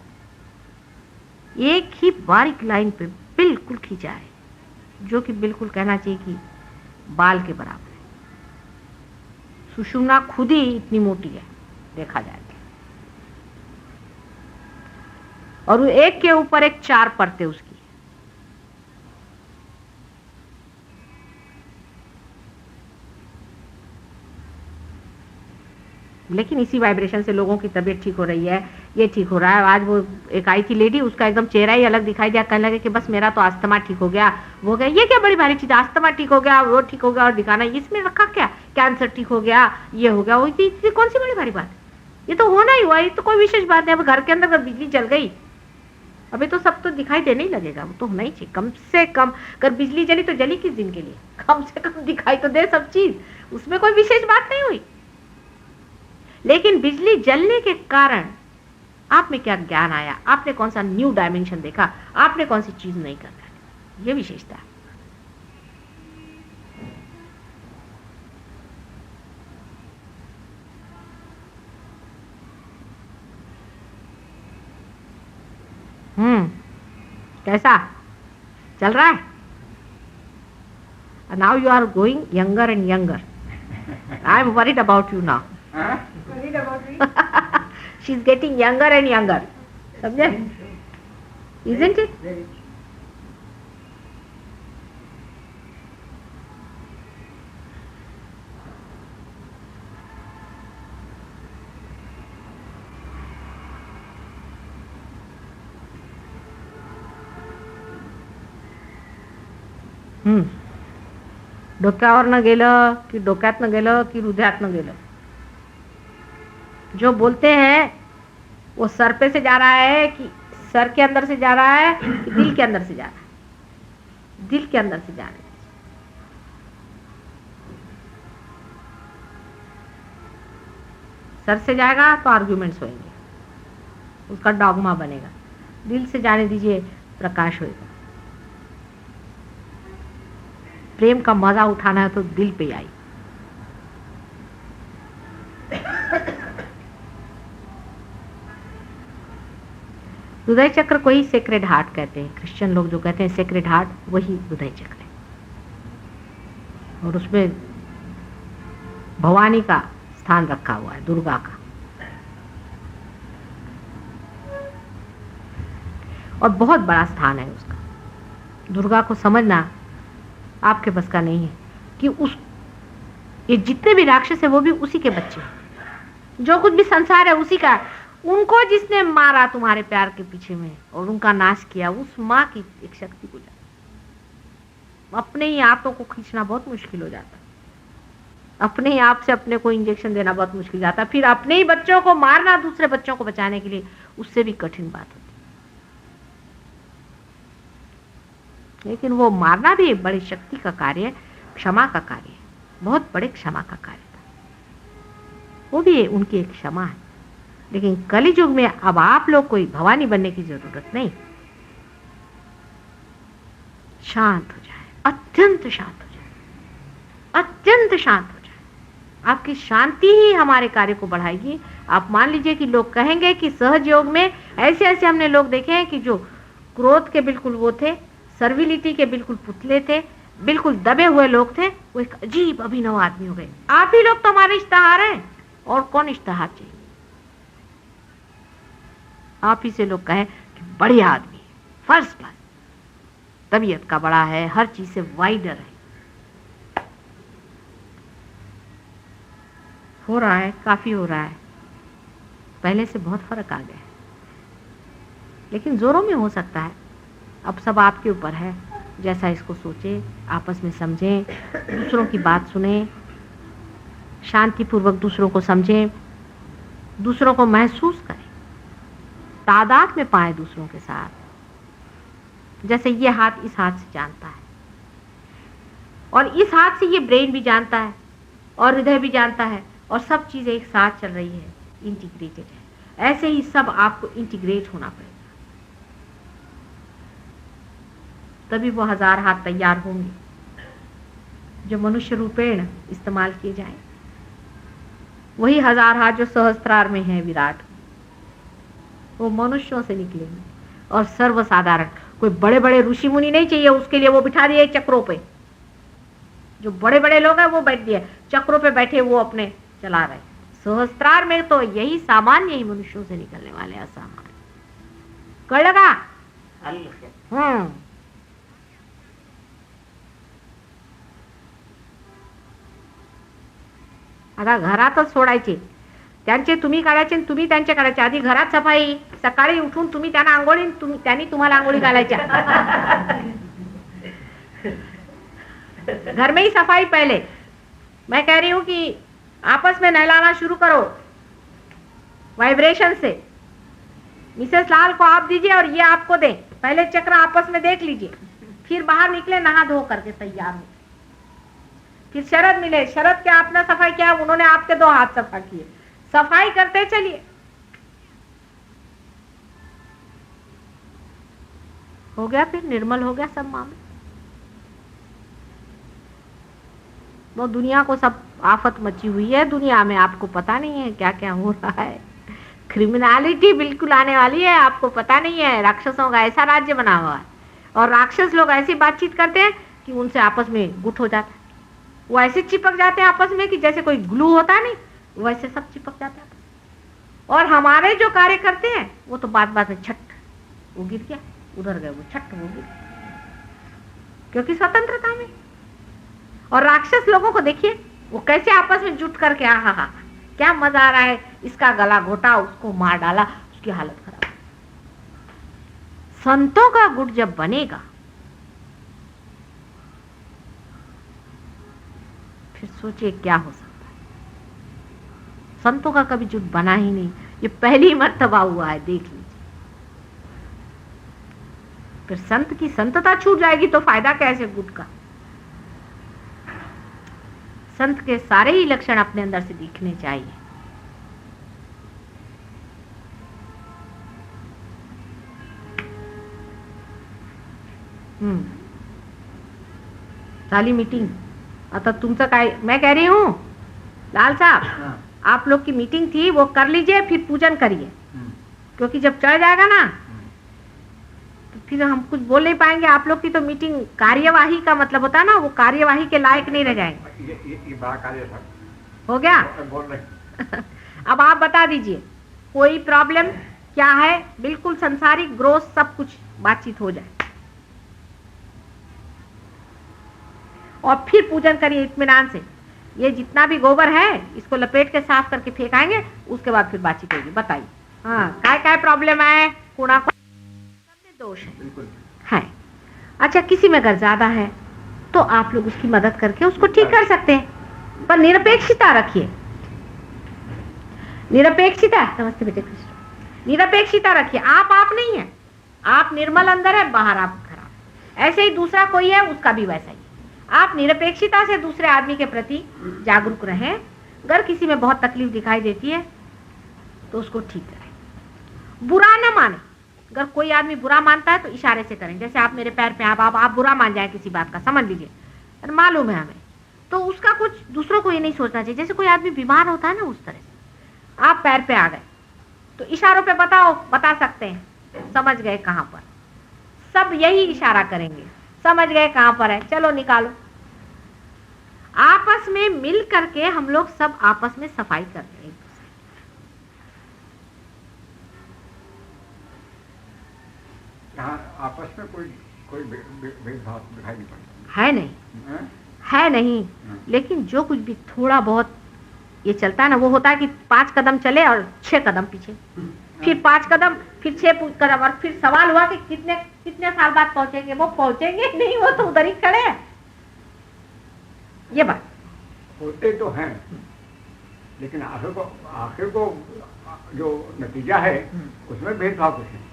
एक ही बारीक लाइन पे बिल्कुल खींचा है, जो कि बिल्कुल कहना चाहिए कि बाल के बराबर है. सुषुम्ना खुद ही इतनी मोटी है देखा जाए तो, और एक के ऊपर एक 4 परतें उसकी. लेकिन इसी वाइब्रेशन से लोगों की तबीयत ठीक हो रही है, ये ठीक हो रहा है. आज वो एक आई थी लेडी, उसका एकदम चेहरा ही अलग दिखाई दिया, कहने लगे कि बस मेरा तो अस्थमा ठीक हो गया, वो गया. ये क्या बड़ी भारी चीज, अस्थमा ठीक हो गया, वो ठीक हो गया और दिखाना, इसमें रखा क्या, कैंसर ठीक हो गया, ये हो गया, वो इतनी कौन सी बड़ी भारी बात है, ये तो होना ही हुआ, ये तो कोई विशेष बात नहीं. अब घर के अंदर अगर बिजली जल गई अभी तो सब तो दिखाई देने ही लगेगा, वो तो होना ही चाहिए. कम से कम अगर बिजली जली तो जली किस दिन के लिए, कम से कम दिखाई तो दे सब चीज, उसमें कोई विशेष बात नहीं हुई. लेकिन बिजली जलने के कारण आप में क्या ज्ञान आया, आपने कौन सा न्यू डायमेंशन देखा, आपने कौन सी चीज नहीं करना, ये विशेषता है. कैसा चल रहा है? Now you are going younger and younger. I am worried about you now. Worried about me? She is getting younger and younger. समझे? Isn't it? डोक्यावरनं गेलं की डोक्यातनं गेलं की हृदयातनं गेलं. जो बोलते हैं वो सर पे से जा रहा है कि सर के अंदर से जा रहा है कि दिल के अंदर से जा रहा है? दिल के अंदर से जा रहा है. सर से जाएगा तो आर्ग्यूमेंट्स होंगे, उसका डॉगमा बनेगा. दिल से जाने दीजिए, प्रकाश होगा. प्रेम का मजा उठाना है तो दिल पे आई. हृदय चक्र को ही सेक्रेड हार्ट कहते हैं. क्रिश्चियन लोग जो कहते हैं सेक्रेड हार्ट, वही हृदय चक्र है. और उसमें भवानी का स्थान रखा हुआ है, दुर्गा का. और बहुत बड़ा स्थान है उसका. दुर्गा को समझना आपके बस का नहीं है कि उस ये जितने भी राक्षस है वो भी उसी के बच्चे हैं. जो कुछ भी संसार है उसी का. उनको जिसने मारा तुम्हारे प्यार के पीछे में और उनका नाश किया, उस माँ की एक शक्ति को जाता. अपने ही हाथों को खींचना बहुत मुश्किल हो जाता. अपने ही आप से अपने को इंजेक्शन देना बहुत मुश्किल जाता. फिर अपने ही बच्चों को मारना दूसरे बच्चों को बचाने के लिए, उससे भी कठिन बात होती. लेकिन वो मारना भी बड़ी शक्ति का कार्य है, क्षमा का कार्य है. बहुत बड़े क्षमा का कार्य था. वो भी उनकी एक क्षमा है. लेकिन कलि युग में अब आप लोग कोई भवानी बनने की जरूरत नहीं. शांत हो जाए, अत्यंत शांत हो जाए, अत्यंत शांत हो जाए. आपकी शांति ही हमारे कार्य को बढ़ाएगी. आप मान लीजिए कि लोग कहेंगे कि सहज योग में ऐसे ऐसे हमने लोग देखे हैं कि जो क्रोध के बिल्कुल वो थे, सर्विलिटी के बिल्कुल पुतले थे, बिल्कुल दबे हुए लोग थे, वो एक अजीब अभिनव आदमी हो गए. आप ही लोग तो हमारे इश्तहार हैं. और कौन इश्तहार चाहिए? आप ही से लोग कहें कि बढ़िया आदमी है, फर्स्ट क्लास, तबीयत का बड़ा है, हर चीज से वाइडर है. हो रहा है, काफी हो रहा है. पहले से बहुत फर्क आ गया है. लेकिन जोरों में हो सकता है. अब सब आपके ऊपर है. जैसा इसको सोचे, आपस में समझें, दूसरों की बात सुने, शांतिपूर्वक दूसरों को समझें, दूसरों को महसूस करें, तादाद में पाए दूसरों के साथ. जैसे ये हाथ इस हाथ से जानता है, और इस हाथ से ये ब्रेन भी जानता है, और हृदय भी जानता है, और सब चीज़ें एक साथ चल रही है, इंटीग्रेटेड है. ऐसे ही सब आपको इंटीग्रेट होना पड़ेगा, तभी वो 1000 हाथ तैयार होंगे जो मनुष्य रूपेण इस्तेमाल किए जाएं. वही 1000 हाथ जो सहस्त्रार में है विराट, वो मनुष्यों से निकलेंगे. और सर्वसाधारण, कोई बड़े बड़े ऋषि मुनि नहीं चाहिए उसके लिए. वो बिठा दिए चक्रों पे. जो बड़े बड़े लोग हैं वो बैठ दिए चक्रों पे, बैठे वो अपने चला रहे. सहस्त्रार में तो यही सामान्य ही मनुष्यों से निकलने वाले असामान्य. कळ लगा? आता घरातच सोडायचे. त्यांचे तुम्ही काढायचे आणि तुम्ही त्यांचे काढायचे. आधी घरात सफाई, सकाळी उठून तुम्ही त्यांना आंघोळी, त्यांनी तुम्हाला आंघोळी घालायच्या. घर में ही सफाई पहले. मैं कह रही हूँ कि आपस में नहलाना शुरू करो वाइब्रेशन से. मिसेस लाल को आप दीजिए और ये आपको दें. पहले चक्र आपस में देख लीजिए, फिर बाहर निकले नहा धो करके तैयार हो. फिर शरद मिले, शरद क्या आपने सफाई किया, उन्होंने आपके 2 हाथ सफा किए. सफाई करते चलिए. हो गया, फिर निर्मल हो गया सब मामले. वो दुनिया को सब आफत मची हुई है. दुनिया में आपको पता नहीं है क्या क्या हो रहा है. क्रिमिनलिटी बिल्कुल आने वाली है, आपको पता नहीं है. राक्षसों का ऐसा राज्य बना हुआ है, और राक्षस लोग ऐसी बातचीत करते हैं कि उनसे आपस में गुट हो जाता है. वो ऐसे चिपक जाते हैं आपस में कि जैसे कोई ग्लू होता है नहीं, वैसे सब चिपक जाते हैं. और हमारे जो कार्य करते हैं वो तो बात बात में छट, वो गिर गया, उधर गए, वो छट, वो गिर, क्योंकि स्वतंत्रता में. और राक्षस लोगों को देखिए वो कैसे आपस में जुट करके, हा क्या मजा आ रहा है. इसका गला घोटा, उसको मार डाला, उसकी हालत खराब. संतों का गुट जब बनेगा फिर सोचिए क्या हो सकता है। संतों का कभी जुट बना ही नहीं, ये पहली मर्तबा हुआ है, देख लीजिए। फिर संत की संतता छूट जाएगी तो फायदा कैसे गुट का। संत के सारे ही लक्षण अपने अंदर से दिखने चाहिए। झाली मीटिंग, आता तुमचं काय, मैं कह रही हूँ लाल साहब, आप लोग की मीटिंग थी वो कर लीजिए, फिर पूजन करिए, क्योंकि जब चढ़ जाएगा ना तो फिर हम कुछ बोल नहीं पाएंगे। आप लोग की तो मीटिंग कार्यवाही का मतलब होता है ना, वो कार्यवाही के लायक नहीं रह जाएंगे। ये बड़ा कार्य हो गया। बोल रहे अब आप बता दीजिए कोई प्रॉब्लम क्या है, बिल्कुल संसारिक ग्रोथ सब कुछ बातचीत हो जाए और फिर पूजन करिए इत्मीनान से। ये जितना भी गोबर है इसको लपेट के साफ करके फेंकाएंगे, उसके बाद फिर बातचीत होगी। बताइए हाँ क्या प्रॉब्लम है, कूड़ा को दोष है। अच्छा किसी में अगर ज्यादा है तो आप लोग उसकी मदद करके उसको ठीक कर सकते हैं, पर निरपेक्षता रखिए। निरपेक्षता, नमस्ते बेटे कृष्ण, निरपेक्षता रखिए। आप नहीं है, आप निर्मल अंदर है, बाहर आप खराब। ऐसे ही दूसरा कोई है उसका भी वैसा ही। आप निरपेक्षता से दूसरे आदमी के प्रति जागरूक रहें। अगर किसी में बहुत तकलीफ दिखाई देती है तो उसको ठीक करें, बुरा ना माने। अगर कोई आदमी बुरा मानता है तो इशारे से करें, जैसे आप मेरे पैर पे आप बुरा मान जाए किसी बात का, समझ लीजिए, और मालूम है हमें, तो उसका कुछ दूसरों को ये नहीं सोचना चाहिए। जैसे कोई आदमी बीमार होता है ना, उस तरह से आप पैर पे आ गए तो इशारों पे बता सकते हैं, समझ गए कहाँ पर, सब यही इशारा करेंगे, समझ गए कहाँ पर है, चलो निकालो। आपस में मिल करके हम लोग सब आपस में सफाई कर रहे हैं। आपस में कोई भेदभाव दिखाई नहीं पड़ता है, नहीं है नहीं। लेकिन जो कुछ भी थोड़ा बहुत ये चलता है ना, वो होता है कि 5 कदम चले और 6 कदम पीछे, फिर 5 कदम, फिर 6 कदम, और फिर सवाल हुआ कि कितने साल बाद पहुंचेंगे। वो पहुंचेंगे नहीं, वो तो उधर ही खड़े हैं। ये बात होते तो हैं, लेकिन आखिर को जो नतीजा है उसमें भेदभाव कुछ नहीं,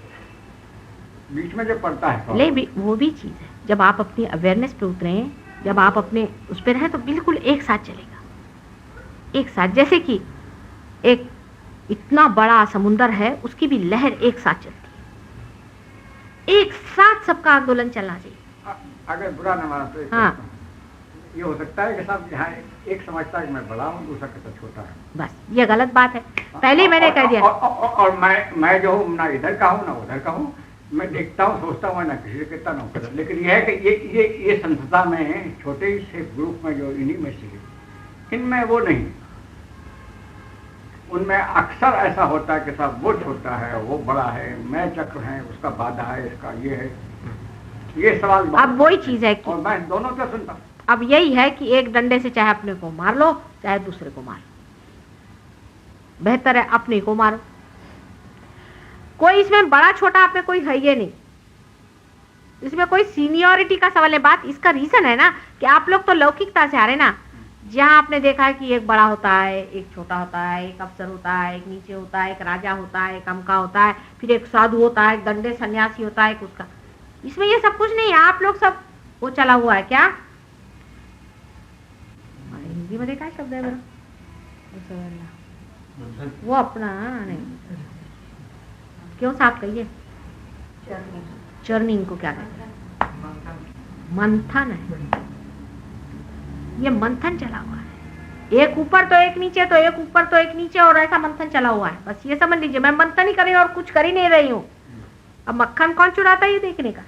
बीच में जो पड़ता है ले भी वो भी चीज है। जब आप अपनी अवेयरनेस पे उतरे, जब आप अपने उस पर रहें तो बिल्कुल एक साथ चलेगा, एक साथ। जैसे कि एक इतना बड़ा समुंदर है, उसकी भी लहर एक साथ चलती है, एक साथ सबका आंदोलन चलना चाहिए। अगर बुरा न माना तो हाँ, ये हो सकता है कि सब यहाँ एक समझता है कि मैं बड़ा हूँ, दूसरा कहता छोटा है। बस ये गलत बात है, पहले ही मैंने कह दिया। और मैं जो हूँ ना इधर का हूँ ना उधर का हूँ, मैं देखता हूँ, सोचता हूँ, ना किसी से कहता ना कहता। लेकिन यह है कि ये संस्था में छोटे से ग्रुप में जो इन्हीं में से, इनमें वो नहीं, उनमें अक्सर ऐसा होता है कि साहब वो छोटा है, वो बड़ा है, मैं चक्र है, उसका बाधा है, इसका ये है, ये सवाल। अब वही चीज है कि, और मैं दोनों से सुनता हूँ। अब यही है कि एक डंडे से चाहे अपने को मार लो, चाहे दूसरे को मार लो, बेहतर है अपने को मारो। कोई इसमें बड़ा छोटा आप में कोई है ये नहीं, इसमें कोई सीनियरिटी का सवाल है। बात इसका रीजन है ना कि आप लोग तो लौकिकता से आ रहे ना, जहाँ आपने देखा है कि एक बड़ा होता है, एक छोटा होता है, एक अफसर होता है, एक नीचे होता है, एक राजा होता है, एक अमका होता है, फिर एक साधु होता है, एक दंडे सन्यासी होता है, एक उसका। इसमें ये सब कुछ नहीं है। आप लोग सब वो चला हुआ है क्या, हिंदी में देखा शब्द है मेरा, वो अपना नहीं, क्यों साफ कहिए, चर्निंग को क्या कहते हैं, मंथन है। ये मंथन चला हुआ है, एक ऊपर तो एक नीचे, तो एक ऊपर तो एक नीचे, और ऐसा मंथन चला हुआ है। बस ये समझ लीजिए, मैं मंथन ही कर रही हूँ और कुछ कर ही नहीं रही हूँ। अब मक्खन कौन चुराता है ये देखने का,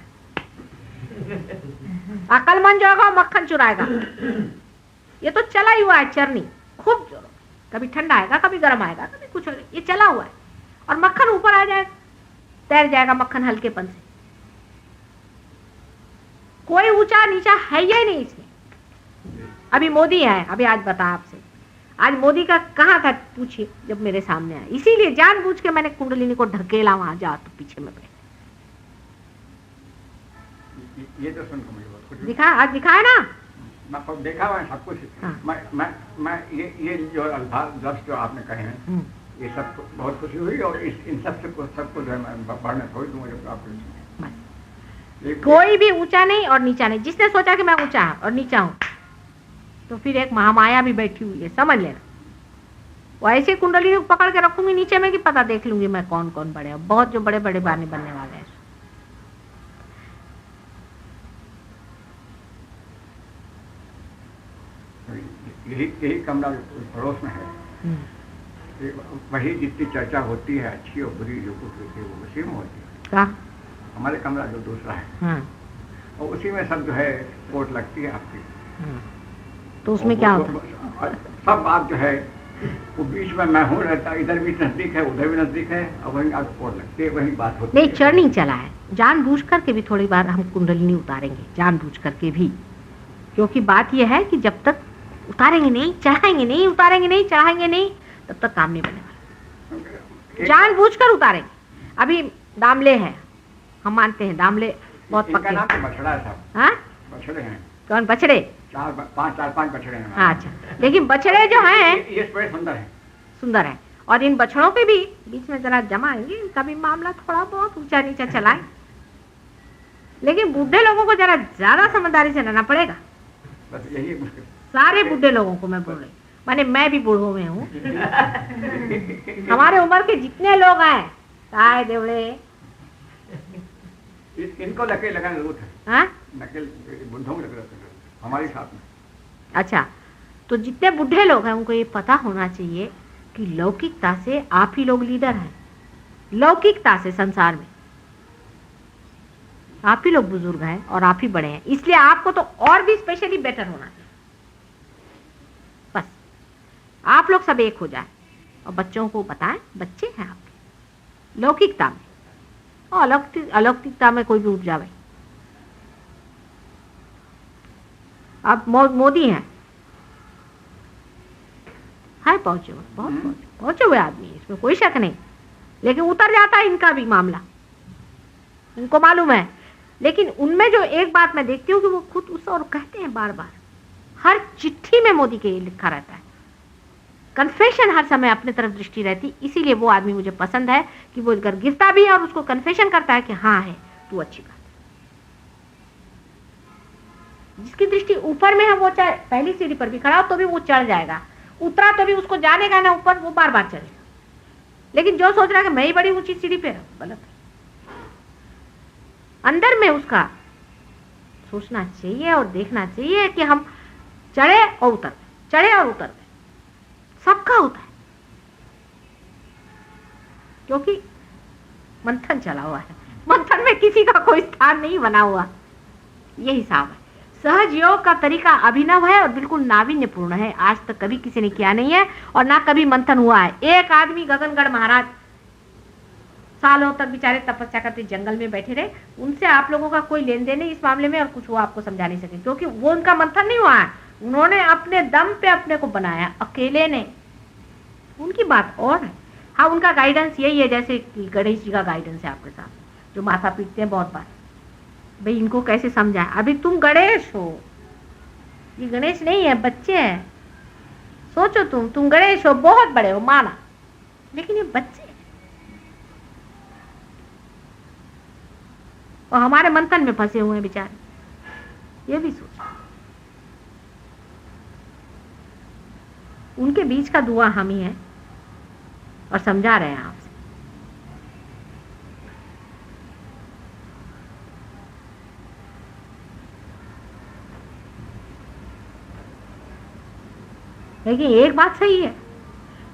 अकलमंद जो होगा मक्खन चुराएगा। ये तो चला ही हुआ है चरनी, खूब जोर, कभी ठंडा आएगा, कभी गर्म आएगा, कभी कुछ होगा, ये चला हुआ है। और मक्खन ऊपर आ जाएगा, तैर जाएगा मक्खन हल्केपन से। कोई ऊंचा नीचा है ही नहीं इसमें। अभी मोदी है, अभी आज बता आपसे, आज मोदी का कहाँ था पूछिए, जब मेरे सामने आया। इसीलिए जानबूझ के मैंने कुंडलिनी को ढकेला, वहां जा तो पीछे में बैठे। ये तो सुन को मुझे बहुत कुछ दिखा, आज दिखाया ना, मैं खुद देखा हुआ है सब कुछ। हाँ। मैं ये जो अल्फाज लफ्ज़ जो आपने कहे हैं, ये सब बहुत खुशी हुई, और इन सबको जो है मैं बढ़ने थोड़ी दूंगा आपको। कोई भी ऊंचा नहीं और नीचा नहीं। जिसने सोचा कि मैं ऊंचा और नीचा हूं, तो फिर एक महामाया भी बैठी हुई है, समझ लेना। वो ऐसे कुंडली पकड़ के रखूंगी नीचे में कि पता देख लूंगी मैं कौन कौन बड़े, बहुत जो बड़े बड़े बाने बनने वाले हैं। यही कमरा पड़ोस में है, वही जितनी चर्चा होती है अच्छी और बुरी जो कुछ होती है वो उसी में होती है। क्या? हमारे कमरा जो दूसरा है, हाँ। और उसी में सब जो है कोट लगती है आपकी। हाँ। तो उसमें क्या होता है? सब बात जो है वो बीच में मैं हूँ रहता, इधर भी नजदीक है उधर भी नजदीक है, और वही आप कोट लगती है, वही बात होती है। नहीं, चढ़ नहीं चला है, जानबूझ करके भी थोड़ी बार हम कुंडलिनी उतारेंगे, जानबूझ करके भी। क्योंकि बात यह है कि जब तक उतारेंगे नहीं, चढ़ाएंगे नहीं, उतारेंगे नहीं, चढ़ाएंगे नहीं, तब तक काम नहीं बने वाला। जानबूझ कर उतारेंगे। अभी दामले हैं, हम मानते हैं दामले बहुत पक्के। नाम तो बछड़ा है साहब। हाँ, बछड़े हैं। कौन बछड़े? 4-5 बछड़े हैं। अच्छा, लेकिन बछड़े जो हैं ये बड़े सुंदर है, सुंदर है। और इन बछड़ों के भी बीच में जरा जमाएंगे, इनका भी मामला थोड़ा बहुत ऊंचा नीचा चलाए। लेकिन बूढ़े लोगों को जरा ज्यादा समझदारी से रहना पड़ेगा। बस यही मुश्किल। सारे बूढ़े लोगों को मैं बोल रही, माने मैं भी बूढ़ों में हूँ। हमारे उम्र के जितने लोग हैं, ताए देवड़े, इनको लकीर लगाना जरूरत है। हाँ, नकेल बुढ़ों में लग हमारे साथ में। अच्छा, तो जितने बूढ़े लोग हैं उनको ये पता होना चाहिए कि लौकिकता से आप ही लोग लीडर हैं। लौकिकता से संसार में आप ही लोग बुजुर्ग हैं और आप ही बड़े हैं, इसलिए आपको तो और भी स्पेशली बेटर होना चाहिए। बस आप लोग सब एक हो जाए और बच्चों को बताएं, बच्चे हैं आपके लौकिकता में, और अलौकिकता में कोई भी उठ जाए। अब मोदी हैं, है पहुंचे हुए, बहुत पहुंचे हुए आदमी, इसमें कोई शक नहीं। लेकिन उतर जाता है इनका भी मामला, इनको मालूम है। लेकिन उनमें जो एक बात मैं देखती हूँ कि वो खुद उस और कहते हैं बार बार, हर चिट्ठी में मोदी के लिखा रहता है, कन्फेशन हर समय अपने तरफ दृष्टि रहती। इसीलिए वो आदमी मुझे पसंद है कि वो अगर गिरता भी है और उसको कन्फेशन करता है कि हाँ है तो अच्छी बात है। जिसकी दृष्टि ऊपर में है वो चाहे पहली सीढ़ी पर भी खड़ा हो तो भी वो चढ़ जाएगा, उतरा तो भी उसको जाने का ना ऊपर, वो बार बार चढ़ेगा। लेकिन जो सोच रहा है कि मैं ही बड़ी ऊंची सीढ़ी पे हूं, गलत है। अंदर में उसका सोचना चाहिए और देखना चाहिए कि हम चढ़े और उतर, चढ़े और उतर, सबका होता है। क्योंकि मंथन चला हुआ है, मंथन में किसी का कोई स्थान नहीं बना हुआ, ये हिसाब है। सहज योग का तरीका अभिनव है और बिल्कुल नावीन्यपूर्ण है, आज तक कभी किसी ने किया नहीं है और ना कभी मंथन हुआ है। एक आदमी गगनगढ़ महाराज सालों तक बेचारे तपस्या करते जंगल में बैठे रहे, उनसे आप लोगों का कोई लेन देन नहीं इस मामले में, और कुछ वो आपको समझा नहीं सके, क्योंकि वो उनका मंथन नहीं हुआ है। उन्होंने अपने दम पे अपने को बनाया, अकेले ने। उनकी बात और है। हाँ, उनका गाइडेंस यही है, जैसे गणेश जी का गाइडेंस है आपके साथ, जो माथा पीटते हैं बहुत बार, भाई इनको कैसे समझाए। अभी तुम गणेश हो, ये गणेश नहीं है, बच्चे हैं। सोचो तुम गणेश हो, बहुत बड़े हो माना, लेकिन ये बच्चे हैं। और हमारे मंथन में फंसे हुए हैं बेचारे, ये भी सोचो। उनके बीच का दुआ हम ही है और समझा रहे हैं आपसे। लेकिन एक बात सही है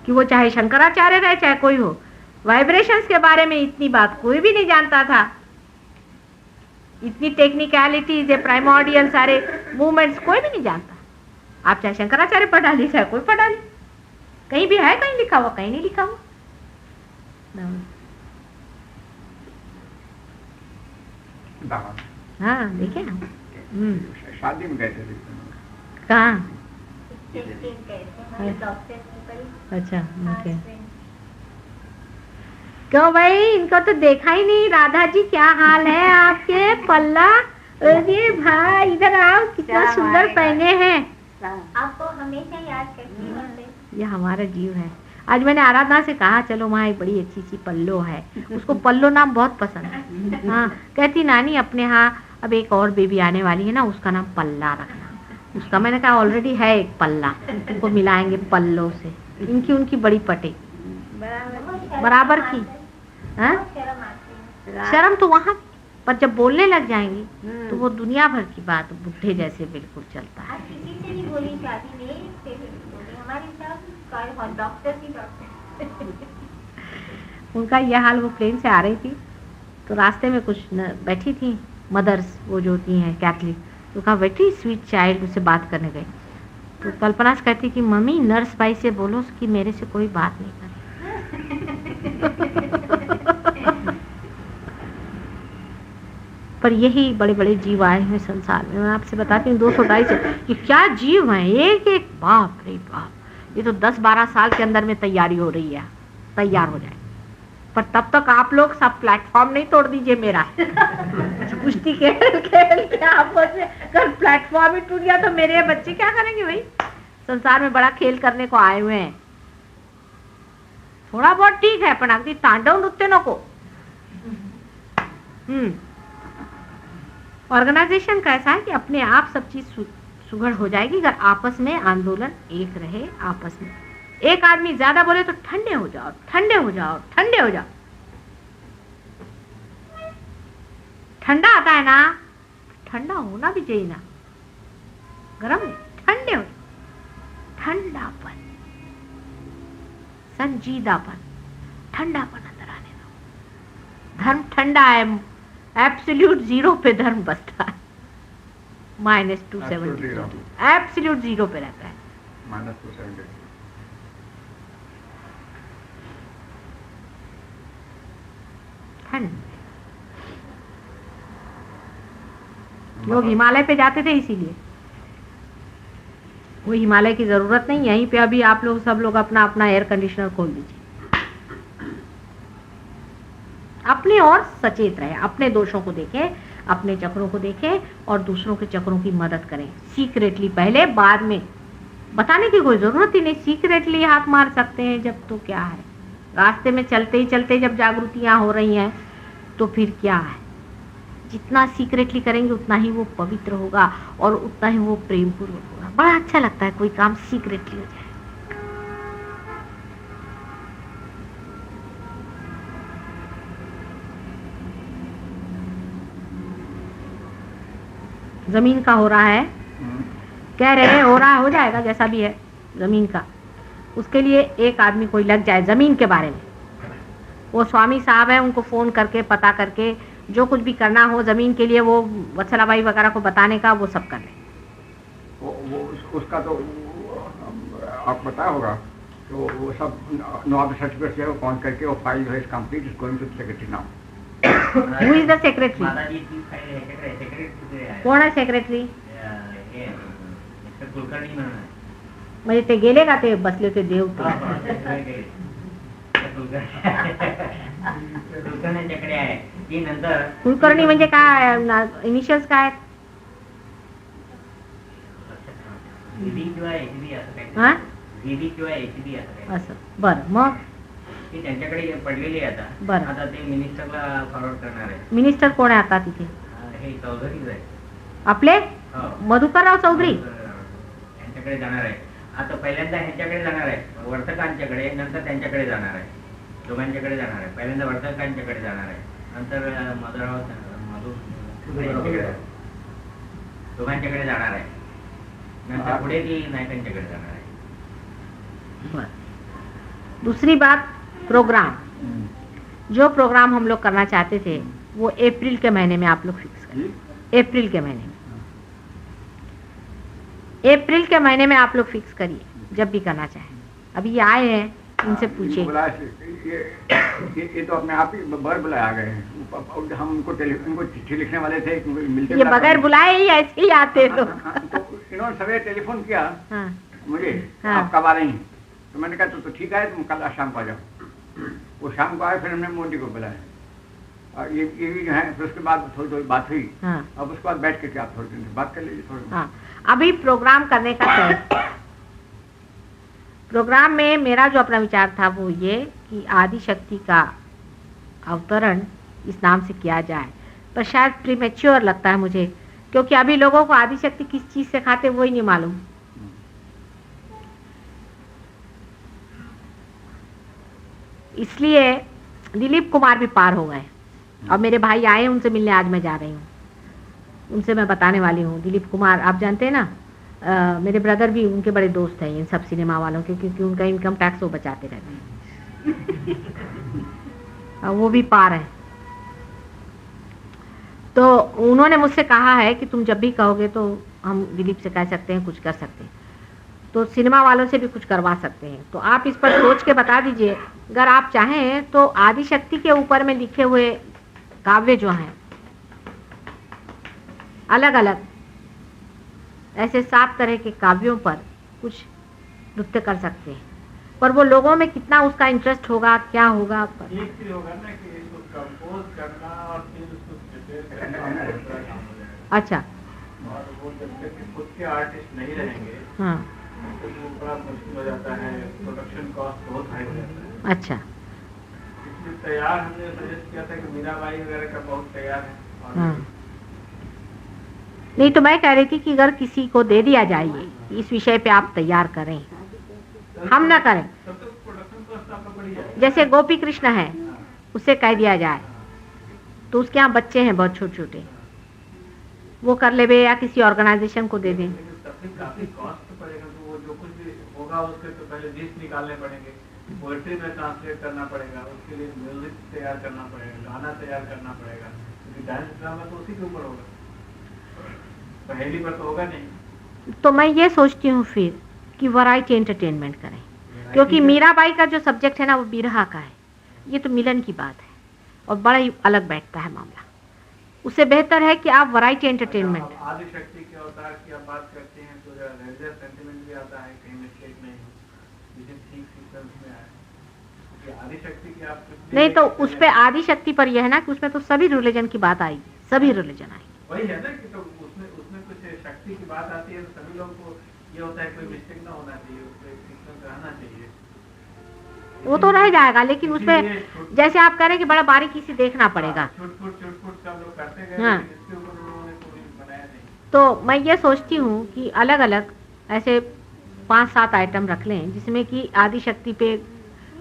कि वो चाहे शंकराचार्य रहे चाहे कोई हो, वाइब्रेशंस के बारे में इतनी बात कोई भी नहीं जानता था। इतनी टेक्निकलिटीज है, प्राइमोर्डियल सारे मूवमेंट्स कोई भी नहीं जानता। आप चाहे शंकराचार्य पढ़ा ली, चाहे कोई पढ़ा ली, कहीं भी है कहीं लिखा हुआ, कहीं नहीं लिखा हुआ। हाँ देखे ना, शादी में गए थे। कहाँ? अच्छा, ओके। क्यों भाई, इनको तो देखा ही नहीं। राधा जी क्या हाल है आपके? पल्ला अरे भाई इधर आओ, कितना क्या सुंदर आएगा? पहने हैं। आपको हमेशा याद करती हूँ। ये हमारा जीव है। आज मैंने आराधना से कहा चलो वहाँ एक बड़ी अच्छी सी पल्लो है, उसको पल्लो नाम बहुत पसंद है। हाँ कहती नानी अपने यहाँ अब एक और बेबी आने वाली है ना, उसका नाम पल्ला रखना। उसका मैंने कहा ऑलरेडी है एक पल्ला, उनको मिलाएंगे पल्लो से। इनकी उनकी बड़ी पटे बराबर की। हाँ शर्म आती है। शर्म तो वहाँ भी, पर जब बोलने लग जाएंगी तो वो दुनिया भर की बात बुढ़े जैसे बिल्कुल चलता है। आज किसी से भी बोली शादी में से भी बोली, हमारे साथ डॉक्टर की डॉक्टर। उनका यह हाल, वो प्लेन से आ रही थी तो रास्ते में कुछ बैठी थी मदर्स, वो जो होती हैं कैथलिक, तो कहा वेरी स्वीट चाइल्ड, उससे बात करने गई तो कल्पना से कहती कि मम्मी नर्स भाई से बोलो कि मेरे से कोई बात नहीं करे। पर यही बड़े बड़े जीव आए हैं संसार में। मैं आपसे बताती हूँ 222 कि क्या जीव हैं, एक एक, बाप रे बाप। ये तो 10-12 साल के अंदर में तैयारी हो रही है, तैयार हो जाए। पर तब तक आप लोग सब प्लेटफॉर्म नहीं तोड़ दीजिए मेरा। कुश्ती खेल खेल के आपस में अगर प्लेटफॉर्म ही टूट गया तो मेरे बच्चे क्या करेंगे भाई? संसार में बड़ा खेल करने को आए हुए हैं। थोड़ा बहुत ठीक है पण अगदी तांडव नृत्य नको। ऑर्गेनाइजेशन कैसा है कि अपने आप सब चीज सुघड़ हो जाएगी अगर आपस में आंदोलन एक रहे। आपस में एक आदमी ज्यादा बोले तो ठंडे हो जाओ, ठंडे हो जाओ, ठंडे हो जाओ। ठंडा आता है ना, ठंडा होना भी चाहिए ना, गरम नहीं, ठंडे हो जाओ। ठंडापन, संजीदापन, ठंडापन अंदर आने दो। धर्म ठंडा है, एब्सोल्यूट जीरो पे धर्म बसता है। -270 एब्सोल्यूट जीरो पे रहता है। -270 ठंड। लोग हिमालय पे जाते थे इसीलिए, वो हिमालय की जरूरत नहीं। यहीं पे अभी आप लोग सब लोग अपना अपना एयर कंडीशनर खोल दीजिए। अपने और सचेत रहे, अपने दोषों को देखें, अपने चक्रों को देखें और दूसरों के चक्रों की मदद करें सीक्रेटली। पहले बाद में बताने की कोई जरूरत ही नहीं, सीक्रेटली हाथ मार सकते हैं जब। तो क्या है, रास्ते में चलते ही चलते जब जागृतियां हो रही हैं तो फिर क्या है। जितना सीक्रेटली करेंगे उतना ही वो पवित्र होगा और उतना ही वो प्रेम पूर्वक होगा। बड़ा अच्छा लगता है कोई काम सीक्रेटली हो जाए। जमीन का हो रहा है, कह रहे हैं हो रहा है, हो जाएगा जैसा भी है जमीन का। उसके लिए एक आदमी कोई लग जाए जमीन के बारे में, वो स्वामी साहब है, उनको फोन करके पता करके जो कुछ भी करना हो जमीन के लिए, वो वत्सलाबाई वगैरह को बताने का, वो सब कर ले। उसका तो आप पता होगा तो वो सब नॉब सर्टिफिकेट है, वो कौन करके वो फाइल जो है complete is going to secretary now. Who is the secretary? कोण आहे सेक्रेटरी? म्हणजे ते गेले का, ते बसले होते देव ते? कुलकर्णी म्हणजे काय, इनिशियल्स काय? हा असं, बरं. मग ती त्यांच्याकडे पडलेली आहे आता. बरं. आता ते मिनिस्टरला फॉरवर्ड करणार आहे. मिनिस्टर कोण आहे आता तिथे? हे चौधरी आहे आपले हो. मधुकरराव चौधरी. यांच्याकडे जाणार आहे. आता पहिल्यांदा ह्यांच्याकडे जाणार आहे, वर्तकांच्याकडे, नंतर त्यांच्याकडे जाणार आहे. दोघांच्याकडे जाणार आहे. पहिल्यांदा वर्तकांच्याकडे जाणार आहे, नंतर मधुराव दोघांच्याकडे जाणार आहे, नंतर पुढे ती नायकांच्याकडे जाणार आहे. दूसरी बात, प्रोग्राम, जो प्रोग्राम हम लोग करना चाहते थे वो अप्रैल के महीने में आप लोग फिक्स करिए। अप्रैल के महीने में, अप्रैल के महीने में आप लोग फिक्स करिए जब भी करना चाहें। अभी ये आए हैं, इनसे पूछिए। ये तो अपने आप ही बगैर बुलाए आ गए हैं। हम उनको चिट्ठी लिखने वाले थे, मिलते ये बगैर बुलाए ही ऐसे ही आते लोग। तो इन्होंने सवेरे टेलीफोन किया हाँ। मुझे, हाँ। आप कब आ रही हैं? तो मैंने कहा तो ठीक है, तुम कल शाम को आ जाओ। वो शाम को आए, फिर हमने मोदी को बुलाया और ये भी जो है, फिर उसके बाद थोड़ी थोड़ी बात हुई। हाँ अब उसके बाद बैठ के आप थोड़ी देर बात कर लीजिए थोड़ी। हाँ। अभी प्रोग्राम करने का प्रोग्राम में मेरा जो अपना विचार था वो ये कि आदि शक्ति का अवतरण इस नाम से किया जाए, पर शायद प्रीमेच्योर लगता है मुझे, क्योंकि अभी लोगों को आदि शक्ति किस चीज से खाते वो ही नहीं मालूम। इसलिए दिलीप कुमार भी पार हो गए और मेरे भाई आए, उनसे मिलने आज मैं जा रही हूँ, उनसे मैं बताने वाली हूँ। दिलीप कुमार आप जानते हैं ना, मेरे ब्रदर भी उनके बड़े दोस्त हैं इन सब सिनेमा वालों के, क्योंकि उनका इनकम टैक्स वो बचाते रहते हैं और वो भी पार है। तो उन्होंने मुझसे कहा है कि तुम जब भी कहोगे तो हम दिलीप से कह सकते हैं, कुछ कर सकते हैं, तो सिनेमा वालों से भी कुछ करवा सकते हैं। तो आप इस पर सोच के बता दीजिए, अगर आप चाहें तो आदि शक्ति के ऊपर में लिखे हुए काव्य जो हैं अलग अलग, ऐसे 7 तरह के काव्यों पर कुछ नृत्य कर सकते हैं, पर वो लोगों में कितना उसका इंटरेस्ट होगा, क्या होगा पर। एक चीज होगा ना कि इसको कंपोज करना और फिर उसको प्रिपेयर करना। अच्छा। और वो जब तक खुद के आर्टिस्ट नहीं रहेंगे हाँ तो वो बड़ा मुश्किल हो जाता है, प्रोडक्शन कॉस्ट बहुत हाई हो जाता है। अच्छा। इसलिए तैयार हमने सजेस्ट किया था कि मीराबाई वगैरह का बहुत तैयार है। और हाँ नहीं, तो मैं कह रही थी कि अगर किसी को दे दिया जाए इस विषय पे आप तैयार करें, हम ना करें, तब तक प्रोडक्शन कॉस्ट आपका बढ़ जाएगा। जैसे गोपी कृष्ण है उससे कह दिया जाए, तो उसके यहाँ बच्चे हैं बहुत छोटे छोटे, वो कर ले या किसी ऑर्गेनाइजेशन को दे दें। तब भी काफी कॉस्ट पड़ेगा, तो वो जो कुछ भी होगा उसके तो पहले लिस्ट निकालने पड़ेंगे, पोएट्री में ट्रांसलेट करना पड़ेगा, उसके लिए म्यूजिक तैयार करना पड़ेगा, गाना तैयार करना पड़ेगा, क्योंकि डांस ड्रामा तो उसी के ऊपर होगा, पहली पर तो होगा नहीं। तो मैं ये सोचती हूँ फिर कि वैरायटी एंटरटेनमेंट करें, क्योंकि मीराबाई का जो सब्जेक्ट है ना वो बिरहा का है, ये तो मिलन की बात है और बड़ा ही अलग बैठता है मामला। उससे बेहतर है कि आप वैरायटी एंटरटेनमेंट। आदि शक्ति के अवतार की आप बात करते हैं तो रिलीजियस सेंटिमेंट भी आता है, कहीं मिस्टेक नहीं हो, लेकिन ठीक सीक्वेंस में आए, क्योंकि आदि शक्ति की आप नहीं तो उस पे आदि शक्ति पर यह है ना कि उसमें तो सभी रिलीजन की बात आएगी, सभी रिलीजन आएगी। वही है ना कि तो उसमें कुछ शक्ति की बात आती है तो सभी लोगों को ये होता है कोई मिस्टेक ना होना चाहिए, उसमें सीक्वेंस रहना चाहिए। वो तो रह जाएगा, लेकिन उसमें जैसे आप कह रहे हैं कि बड़ा बारीकी से देखना पड़ेगा। छुट-फुट सब लोग करते गए, हाँ। लेकिन इसके ऊपर उन्होंने कोई बनाया नहीं। तो मैं ये सोचती हूँ कि अलग अलग ऐसे 5-7 आइटम रख लें जिसमें कि आदि शक्ति पे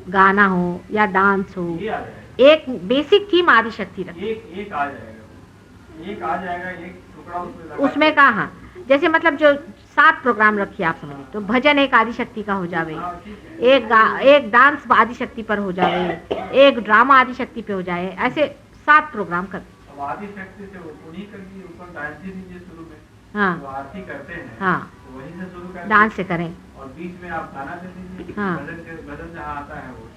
गाना हो या डांस हो, ये आ जाएगा, एक बेसिक थीम आदि शक्ति रखें। एक आ जाएगा, एक टुकड़ा उसमें लगा उसमें का हाँ, जैसे मतलब जो 7 प्रोग्राम रखिए आप समझिए, तो भजन एक आदि शक्ति का हो जावे, एक डांस आदि शक्ति पर हो जाए, एक ड्रामा आदि शक्ति पे हो जाए, ऐसे 7 प्रोग्राम कर। अब आदि शक्ति से उन्हीं करके ऊपर डांस ही दीजिए शुरू में, हाँ तो आरती करते हैं, हाँ, तो वहीं से शुरू कर डांस से करें, और बीच में आप गाना दे दीजिए, हाँ। भजन जहाँ आता है वो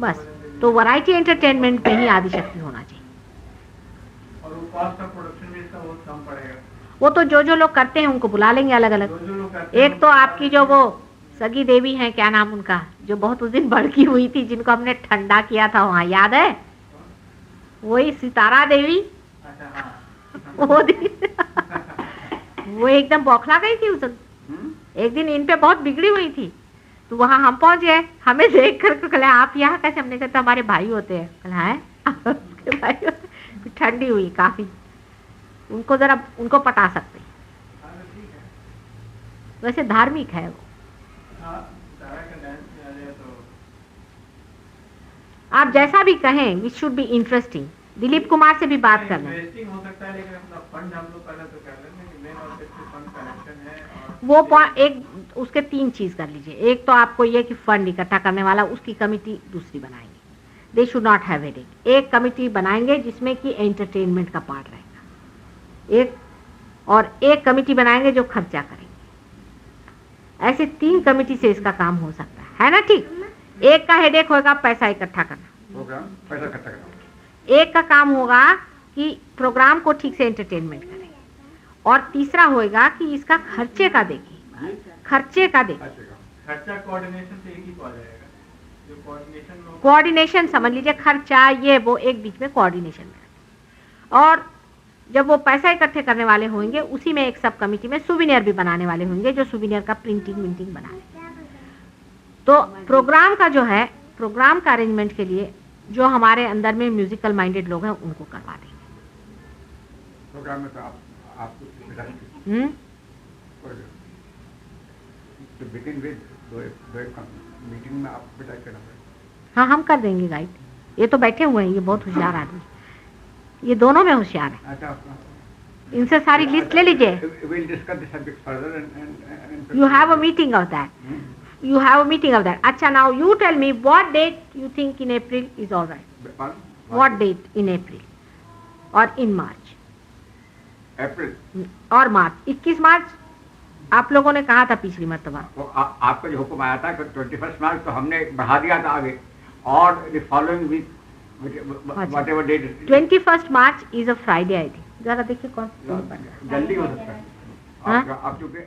बस। तो वैरायटी एंटरटेनमेंट में ही आदि शक्ति होना चाहिए। और वो कॉस्ट ऑफ प्रोडक्शन भी इसका बहुत कम पड़ेगा। वो तो जो लोग करते हैं उनको बुला लेंगे अलग अलग। जो लोग करते हैं एक तो आपकी जो वो सगी देवी हैं, क्या नाम उनका, जो बहुत उस दिन भड़की हुई थी, जिनको हमने ठंडा किया था वहाँ, याद है? वही सितारा देवी। अच्छा हाँ वो एकदम बौखला गई थी उस दिन। एक दिन इन पे बहुत बिगड़ी हुई थी, तो वहाँ हम पहुंच गए, हमें देख कर कहला आप यहाँ कैसे? हमने कहा तो हमारे भाई होते हैं। कहला है उसके भाई होते। ठंडी हुई काफी, उनको जरा उनको पटा सकते हैं, वैसे धार्मिक है वो। आप जैसा भी कहें, which should be interesting. Dilip Kumar से भी बात कर लें, इंटरेस्टिंग हो सकता है, लेकिन अपना फंड हम लोग पहले तो कर लेंगे कि मेन ऑब्जेक्टिव फंड कलेक्शन है। और वो एक उसके 3 चीज कर लीजिए। एक तो आपको ये कि फंड इकट्ठा करने वाला, उसकी कमिटी दूसरी बनाएंगे, they should not have headache. एक कमिटी बनाएंगे जिसमें कि एंटरटेनमेंट का पार्ट रहेगा, एक कमिटी बनाएंगे जो खर्चा करेंगे। ऐसे 3 कमिटी से इसका काम हो सकता है ना? ठीक। एक का हेडेक होगा पैसा इकट्ठा करना, पैसा इकट्ठा करना। एक का काम होगा कि प्रोग्राम को ठीक से एंटरटेनमेंट करें, और तीसरा होगा कि इसका खर्चे का देखें, खर्चे का देखें। खर्चा कोऑर्डिनेशन से एक ही को आ जाएगा, जो कोऑर्डिनेशन कोऑर्डिनेशन समझ लीजिए, खर्चा ये वो एक बीच में कोऑर्डिनेशन में। और जब वो पैसा इकट्ठे करने वाले होंगे उसी में एक सब कमेटी में सुविनियर भी बनाने वाले होंगे, जो सुविनियर का प्रिंटिंग विंटिंग बनाए। तो प्रोग्राम का जो है, प्रोग्राम का अरेंजमेंट के लिए जो हमारे अंदर में म्यूजिकल माइंडेड लोग हैं उनको करवा देंगे। प्रोग्राम में तो आपको बिगिन विद मीटिंग में आप डिसाइड करना पड़ेगा। हाँ, हम कर देंगे गाइड। ये तो बैठे हुए हैं, ये बहुत होशियार आदमी, ये दोनों में होशियार है। अच्छा, इनसे सारी लिस्ट ले लीजिए। we'll discuss the subject further and You have a meeting of that. You have a meeting of that. अच्छा, now you tell me what date you think in April is all right. What date in April or in March? अप्रैल और मार्च, 21 मार्च आप लोगों ने कहा था पिछली मरतबा। तो आपका जो हुक्म आया था 21 मार्च, तो हमने बढ़ा दिया था आगे, और the following week whatever date. 21 March is a Friday I think. जरा देखिए कौन जल्दी हो सकता है। आप चूंकि